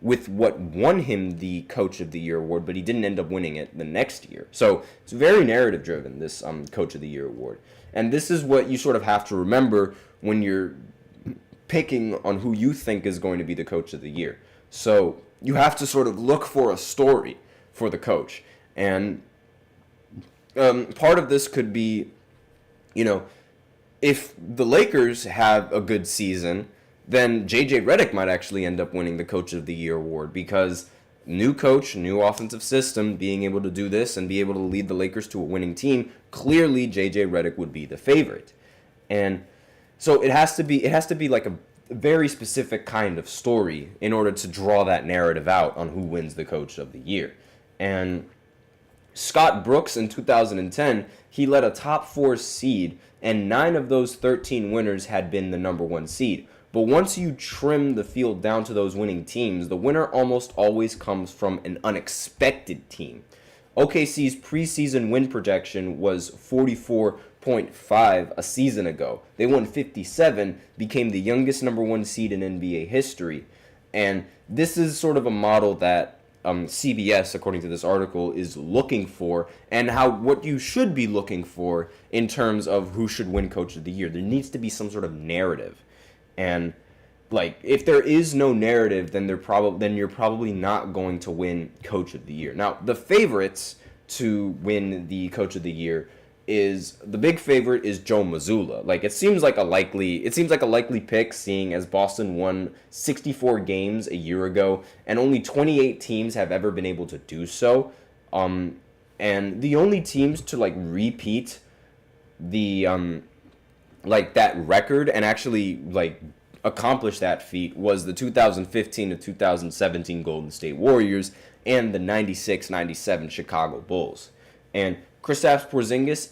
with what won him the Coach of the Year award, but he didn't end up winning it the next year. So it's very narrative driven, this Coach of the Year award. And this is what you sort of have to remember when you're picking on who you think is going to be the Coach of the Year. So you have to sort of look for a story for the coach. And part of this could be, if the Lakers have a good season, then JJ Redick might actually end up winning the Coach of the Year award because new coach, new offensive system, being able to do this and be able to lead the Lakers to a winning team, clearly JJ Redick would be the favorite. And so it has to be like a very specific kind of story in order to draw that narrative out on who wins the Coach of the Year. And Scott Brooks in 2010, he led a top 4 seed, and 9 of those 13 winners had been the number 1 seed. But once you trim the field down to those winning teams, the winner almost always comes from an unexpected team. OKC's preseason win projection was 44.5 a season ago. They won 57, became the youngest number 1 seed in NBA history. And this is sort of a model that CBS, according to this article, is looking for, and what you should be looking for in terms of who should win Coach of the Year. There needs to be some sort of narrative, and if there is no narrative, then you're probably not going to win Coach of the Year. Now, the favorites to win the Coach of the Year the big favorite is Joe Mazzulla. It seems like a likely pick, seeing as Boston won 64 games a year ago, and only 28 teams have ever been able to do so. And the only teams to repeat the that record and actually accomplish that feat was the 2015 to 2017 Golden State Warriors and the 96-97 Chicago Bulls. And Kristaps Porzingis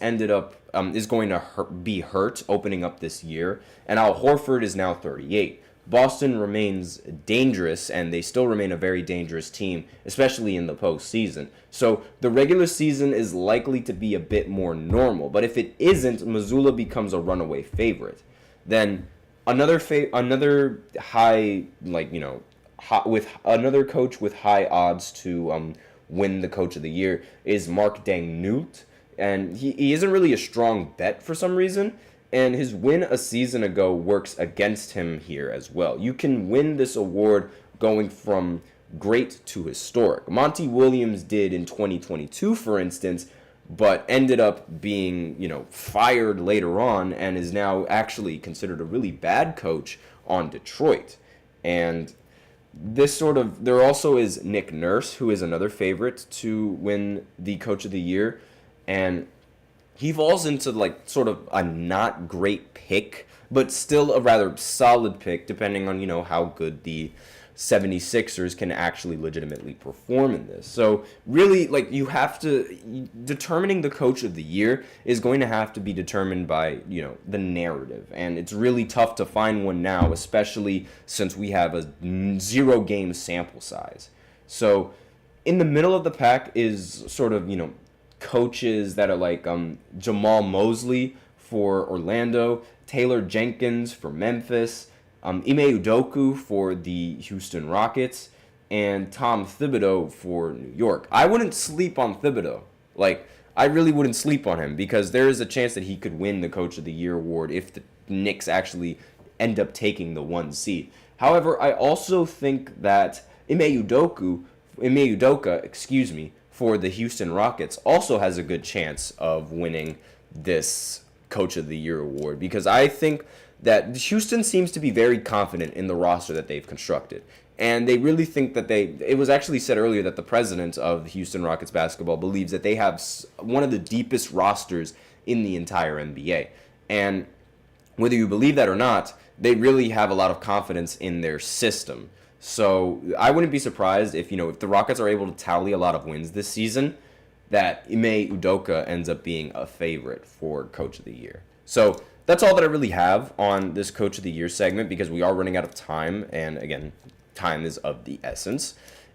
is going to be hurt opening up this year, and Al Horford is now 38. Boston remains dangerous, and they still remain a very dangerous team, especially in the postseason. So the regular season is likely to be a bit more normal, but if it isn't, Mazzulla becomes a runaway favorite. Then another high, with another coach with high odds to win the Coach of the Year is Mark Daigneault, and he isn't really a strong bet for some reason, and his win a season ago works against him here as well. You can win this award going from great to historic. Monty Williams did in 2022, for instance, but ended up being, fired later on and is now actually considered a really bad coach on Detroit. And there also is Nick Nurse, who is another favorite to win the Coach of the Year, and he falls into sort of a not great pick, but still a rather solid pick, depending on, how good the 76ers can actually legitimately perform in this. So really, determining the Coach of the Year is going to have to be determined by, the narrative. And it's really tough to find one now, especially since we have a 0-game sample size. So in the middle of the pack is sort of, coaches that are like Jamal Mosley for Orlando, Taylor Jenkins for Memphis, Ime Udoka for the Houston Rockets, and Tom Thibodeau for New York. I wouldn't sleep on Thibodeau. I really wouldn't sleep on him because there is a chance that he could win the Coach of the Year award if the Knicks actually end up taking the 1 seed. However, I also think that Ime Udoka, for the Houston Rockets also has a good chance of winning this Coach of the Year award because I think that Houston seems to be very confident in the roster that they've constructed. And they really think that it was actually said earlier that the president of the Houston Rockets basketball believes that they have one of the deepest rosters in the entire NBA. And whether you believe that or not, they really have a lot of confidence in their system. So I wouldn't be surprised if the Rockets are able to tally a lot of wins this season, that Ime Udoka ends up being a favorite for Coach of the Year. So that's all that I really have on this Coach of the Year segment because we are running out of time. And again, time is of the essence.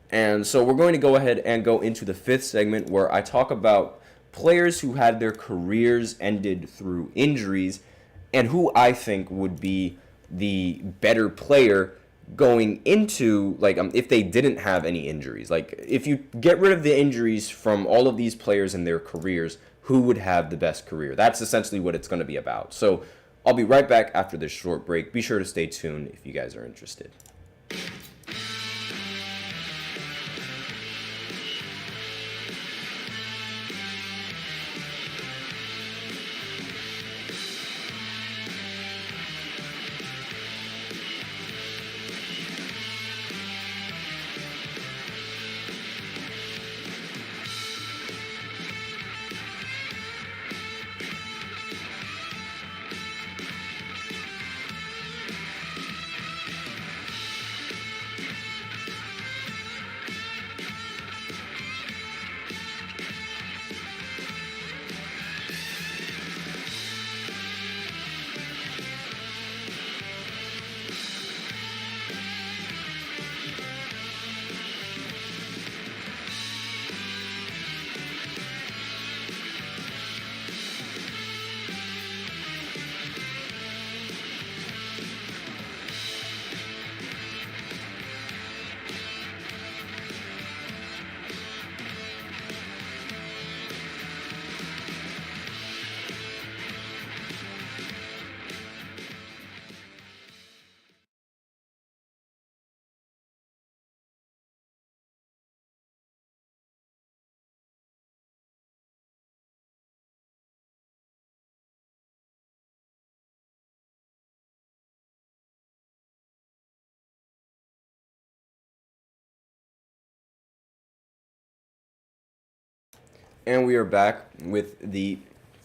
And so we're going to go ahead and go into the 5th segment where I talk about players who had their careers ended through injuries and who I think would be the better player going into, if they didn't have any injuries. If you get rid of the injuries from all of these players in their careers, who would have the best career? That's essentially what it's going to be about. So I'll be right back after this short break. Be sure to stay tuned if you guys are interested. And we are back with the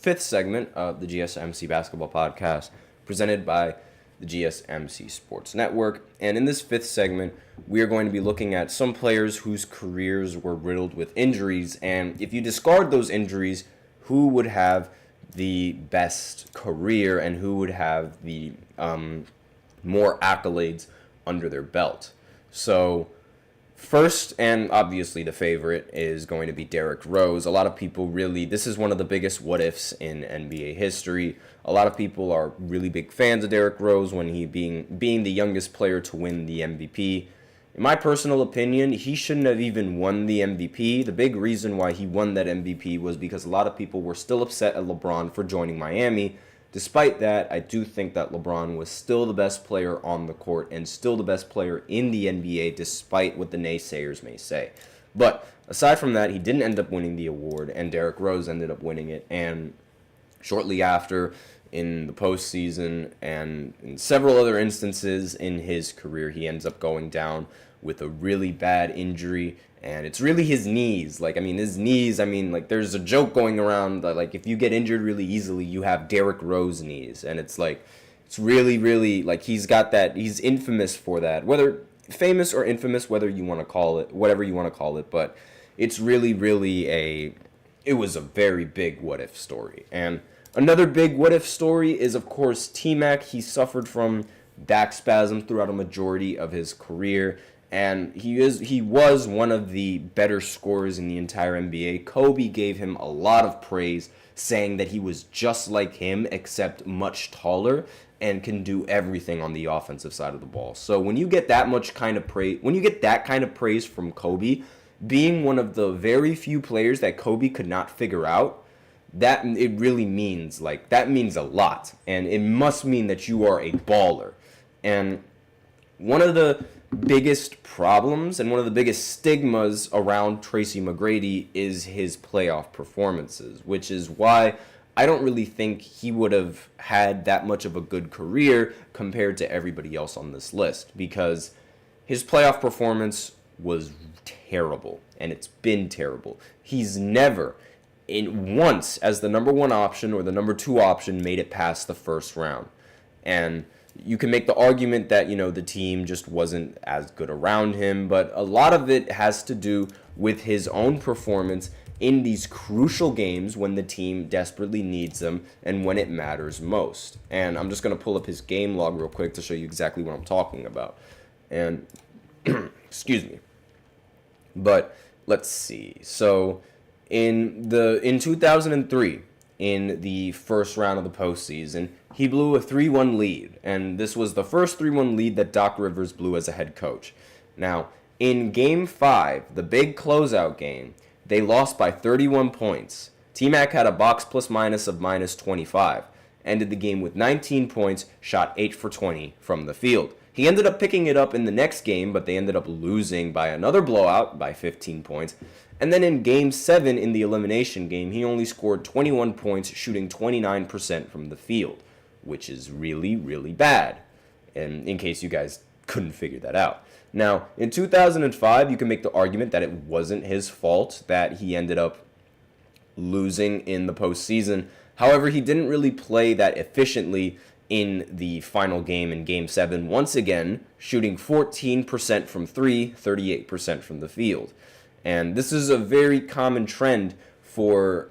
5th segment of the GSMC Basketball Podcast, presented by the GSMC Sports Network. And in this 5th segment, we are going to be looking at some players whose careers were riddled with injuries. And if you discard those injuries, who would have the best career and who would have the more accolades under their belt? So first, and obviously the favorite, is going to be Derrick Rose. A lot of people this is one of the biggest what-ifs in NBA history. A lot of people are really big fans of Derrick Rose when he being the youngest player to win the MVP. In my personal opinion, he shouldn't have even won the MVP. The big reason why he won that MVP was because a lot of people were still upset at LeBron for joining Miami. Despite that, I do think that LeBron was still the best player on the court and still the best player in the NBA, despite what the naysayers may say. But aside from that, he didn't end up winning the award, and Derrick Rose ended up winning it. And shortly after, in the postseason and in several other instances in his career, he ends up going down with a really bad injury, and it's really his knees. His knees, there's a joke going around that, if you get injured really easily, you have Derrick Rose knees, and it's really, really, he's got that, he's infamous for that, whether famous or infamous, whatever you want to call it, but it's really, really it was a very big what-if story. And another big what-if story is, of course, T-Mac. He suffered from back spasms throughout a majority of his career, and he was one of the better scorers in the entire NBA. Kobe gave him a lot of praise, saying that he was just like him, except much taller, and can do everything on the offensive side of the ball. So when you get that kind of praise from Kobe, being one of the very few players that Kobe could not figure out, that it really means that means a lot, and it must mean that you are a baller. And one of the biggest problems and one of the biggest stigmas around Tracy McGrady is his playoff performances, which is why I don't really think he would have had that much of a good career compared to everybody else on this list, because his playoff performance was terrible, and it's been terrible. He's never, once as the number one option or the number two option, made it past the first round. And you can make the argument that, the team just wasn't as good around him, but a lot of it has to do with his own performance in these crucial games when the team desperately needs them and when it matters most. And I'm just going to pull up his game log real quick to show you exactly what I'm talking about. And, excuse me. But let's see. So in 2003, in the first round of the postseason, he blew a 3-1 lead, and this was the first 3-1 lead that Doc Rivers blew as a head coach. Now, in Game 5, the big closeout game, they lost by 31 points. T-Mac had a box plus-minus of minus 25, ended the game with 19 points, shot 8 for 20 from the field. He ended up picking it up in the next game, but they ended up losing by another blowout by 15 points. And then in Game 7, in the elimination game, he only scored 21 points, shooting 29% from the field, which is really, really bad, and in case you guys couldn't figure that out. Now, in 2005, you can make the argument that it wasn't his fault that he ended up losing in the postseason. However, he didn't really play that efficiently in the final game in Game 7, once again, shooting 14% from 3, 38% from the field. And this is a very common trend for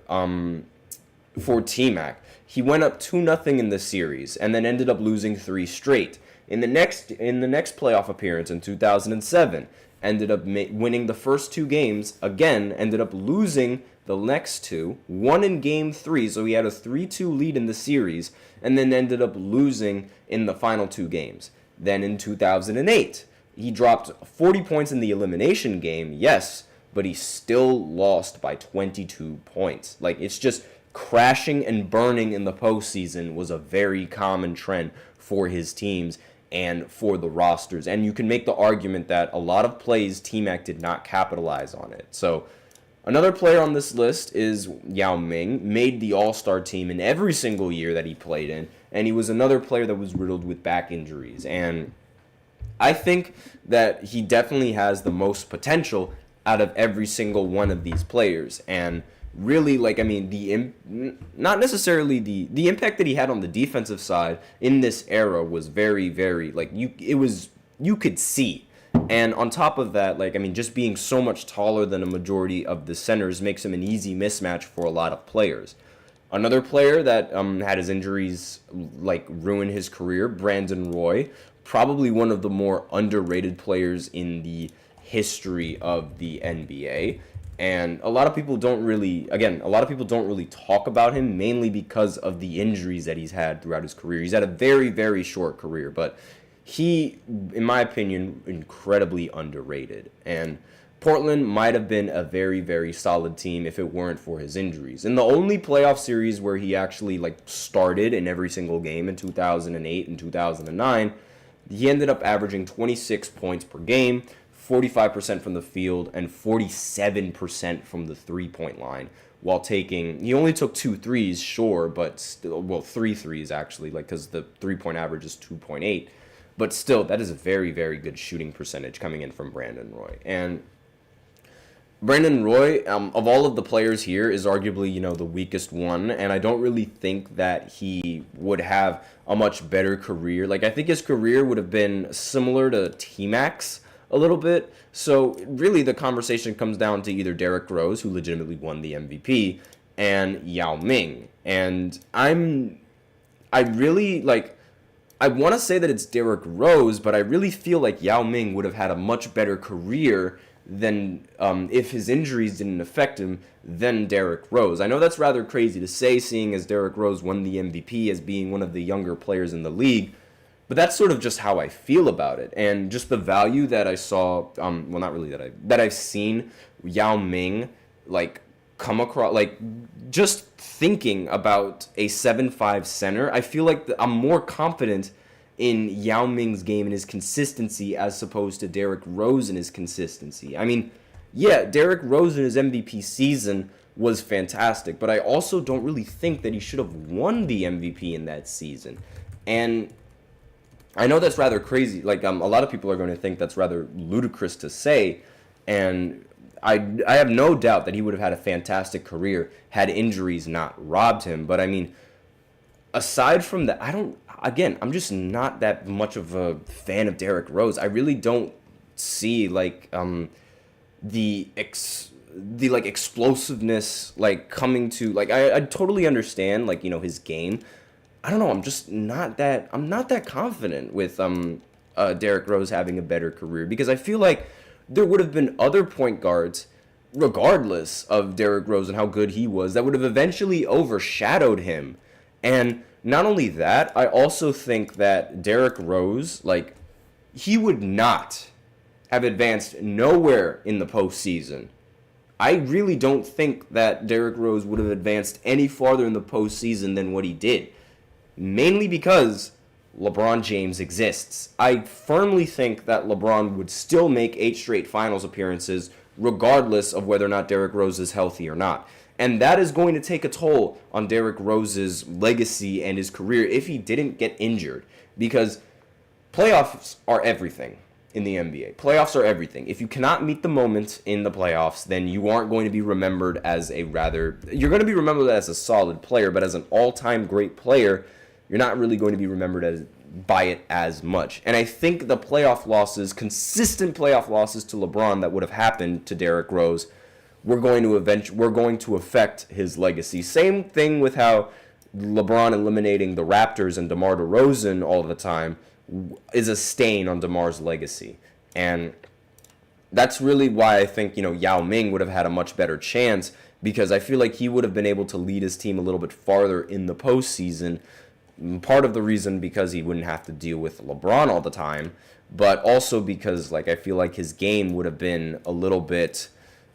T-Mac. He went up 2-0 in the series and then ended up losing 3 straight. In the next playoff appearance in 2007, ended up winning the first 2 games, again ended up losing the next 2, won in Game 3, so he had a 3-2 lead in the series, and then ended up losing in the final 2 games. Then in 2008, he dropped 40 points in the elimination game, yes, but he still lost by 22 points. It's just crashing and burning in the postseason was a very common trend for his teams and for the rosters. And you can make the argument that a lot of plays T-Mac did not capitalize on it. So another player on this list is Yao Ming, made the All-Star team in every single year that he played in, and he was another player that was riddled with back injuries. And I think that he definitely has the most potential out of every single one of these players. And really, not necessarily the impact that he had on the defensive side in this era was very, very, you could see. And on top of that, just being so much taller than a majority of the centers makes him an easy mismatch for a lot of players. Another player that had his injuries, ruin his career, Brandon Roy, probably one of the more underrated players in the history of the NBA. And a lot of people don't really talk about him, mainly because of the injuries that he's had throughout his career. He's had a very, very short career, but he, in my opinion, incredibly underrated. And Portland might have been a very, very solid team if it weren't for his injuries. In the only playoff series where he actually started in every single game in 2008 and 2009, he ended up averaging 26 points per game, 45% from the field, and 47% from the three-point line, while he only took 2 threes, sure, but still, well, 3 threes actually, like, because the three-point average is 2.8, but still, that is a very, very good shooting percentage coming in from Brandon Roy. And Brandon Roy, of all of the players here, is arguably, the weakest one, and I don't really think that he would have a much better career. Like, I think his career would have been similar to T-Mac's a little bit. So, really, the conversation comes down to either Derrick Rose, who legitimately won the MVP, and Yao Ming. And I want to say that it's Derrick Rose, but I really feel like Yao Ming would have had a much better career than, if his injuries didn't affect him, than Derrick Rose. I know that's rather crazy to say, seeing as Derrick Rose won the MVP as being one of the younger players in the league, but that's sort of just how I feel about it. And just the value that I saw, not really that I've seen Yao Ming, come across, just thinking about a 7'5" center, I feel like I'm more confident in Yao Ming's game and his consistency as opposed to Derrick Rose and his consistency. I mean, yeah, Derrick Rose in his MVP season was fantastic, but I also don't really think that he should have won the MVP in that season. And I know that's rather crazy. A lot of people are going to think that's rather ludicrous to say, and I have no doubt that he would have had a fantastic career had injuries not robbed him. But I mean, aside from that, I'm just not that much of a fan of Derrick Rose. I really don't see the explosiveness coming to I totally understand his game. I don't know, I'm not that confident with Derrick Rose having a better career, because I feel like there would have been other point guards, regardless of Derrick Rose and how good he was, that would have eventually overshadowed him. And not only that, I also think that Derrick Rose, he would not have advanced nowhere in the postseason. I really don't think that Derrick Rose would have advanced any farther in the postseason than what he did, mainly because LeBron James exists. I firmly think that LeBron would still make 8 straight finals appearances, regardless of whether or not Derrick Rose is healthy or not. And that is going to take a toll on Derrick Rose's legacy and his career if he didn't get injured. Because playoffs are everything in the NBA. Playoffs are everything. If you cannot meet the moment in the playoffs, then you aren't going to be remembered as you're going to be remembered as a solid player, but as an all-time great player, you're not really going to be remembered by it as much. And I think the consistent playoff losses to LeBron that would have happened to Derrick Rose, we're going to affect his legacy. Same thing with how LeBron eliminating the Raptors and DeMar DeRozan all the time is a stain on DeMar's legacy. And that's really why I think, Yao Ming would have had a much better chance, because I feel like he would have been able to lead his team a little bit farther in the postseason. Part of the reason because he wouldn't have to deal with LeBron all the time, but also because, I feel like his game would have been a little bit...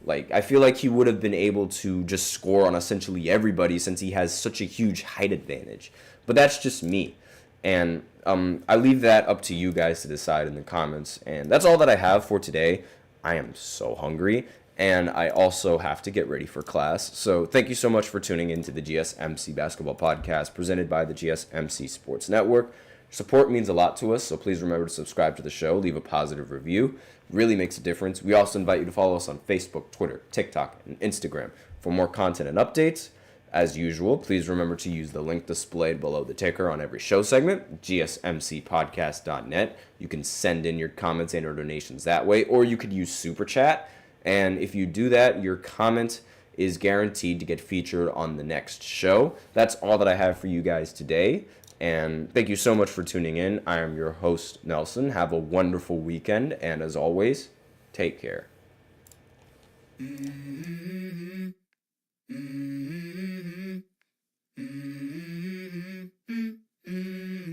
I feel like he would have been able to just score on essentially everybody since he has such a huge height advantage. But that's just me. And I leave that up to you guys to decide in the comments. And that's all that I have for today. I am so hungry. And I also have to get ready for class. So thank you so much for tuning into the GSMC Basketball Podcast presented by the GSMC Sports Network. Support means a lot to us, so please remember to subscribe to the show, leave a positive review. Really makes a difference. We also invite you to follow us on Facebook, Twitter, TikTok, and Instagram for more content and updates. As usual, please remember to use the link displayed below the ticker on every show segment, gsmcpodcast.net. You can send in your comments and or donations that way, or you could use Super Chat. And if you do that, your comment is guaranteed to get featured on the next show. That's all that I have for you guys today. And thank you so much for tuning in. I am your host, Nelson. Have a wonderful weekend. And as always, take care.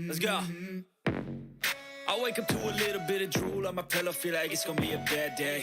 Let's go. I wake up to a little bit of drool on my pillow, feel like it's gonna be a bad day.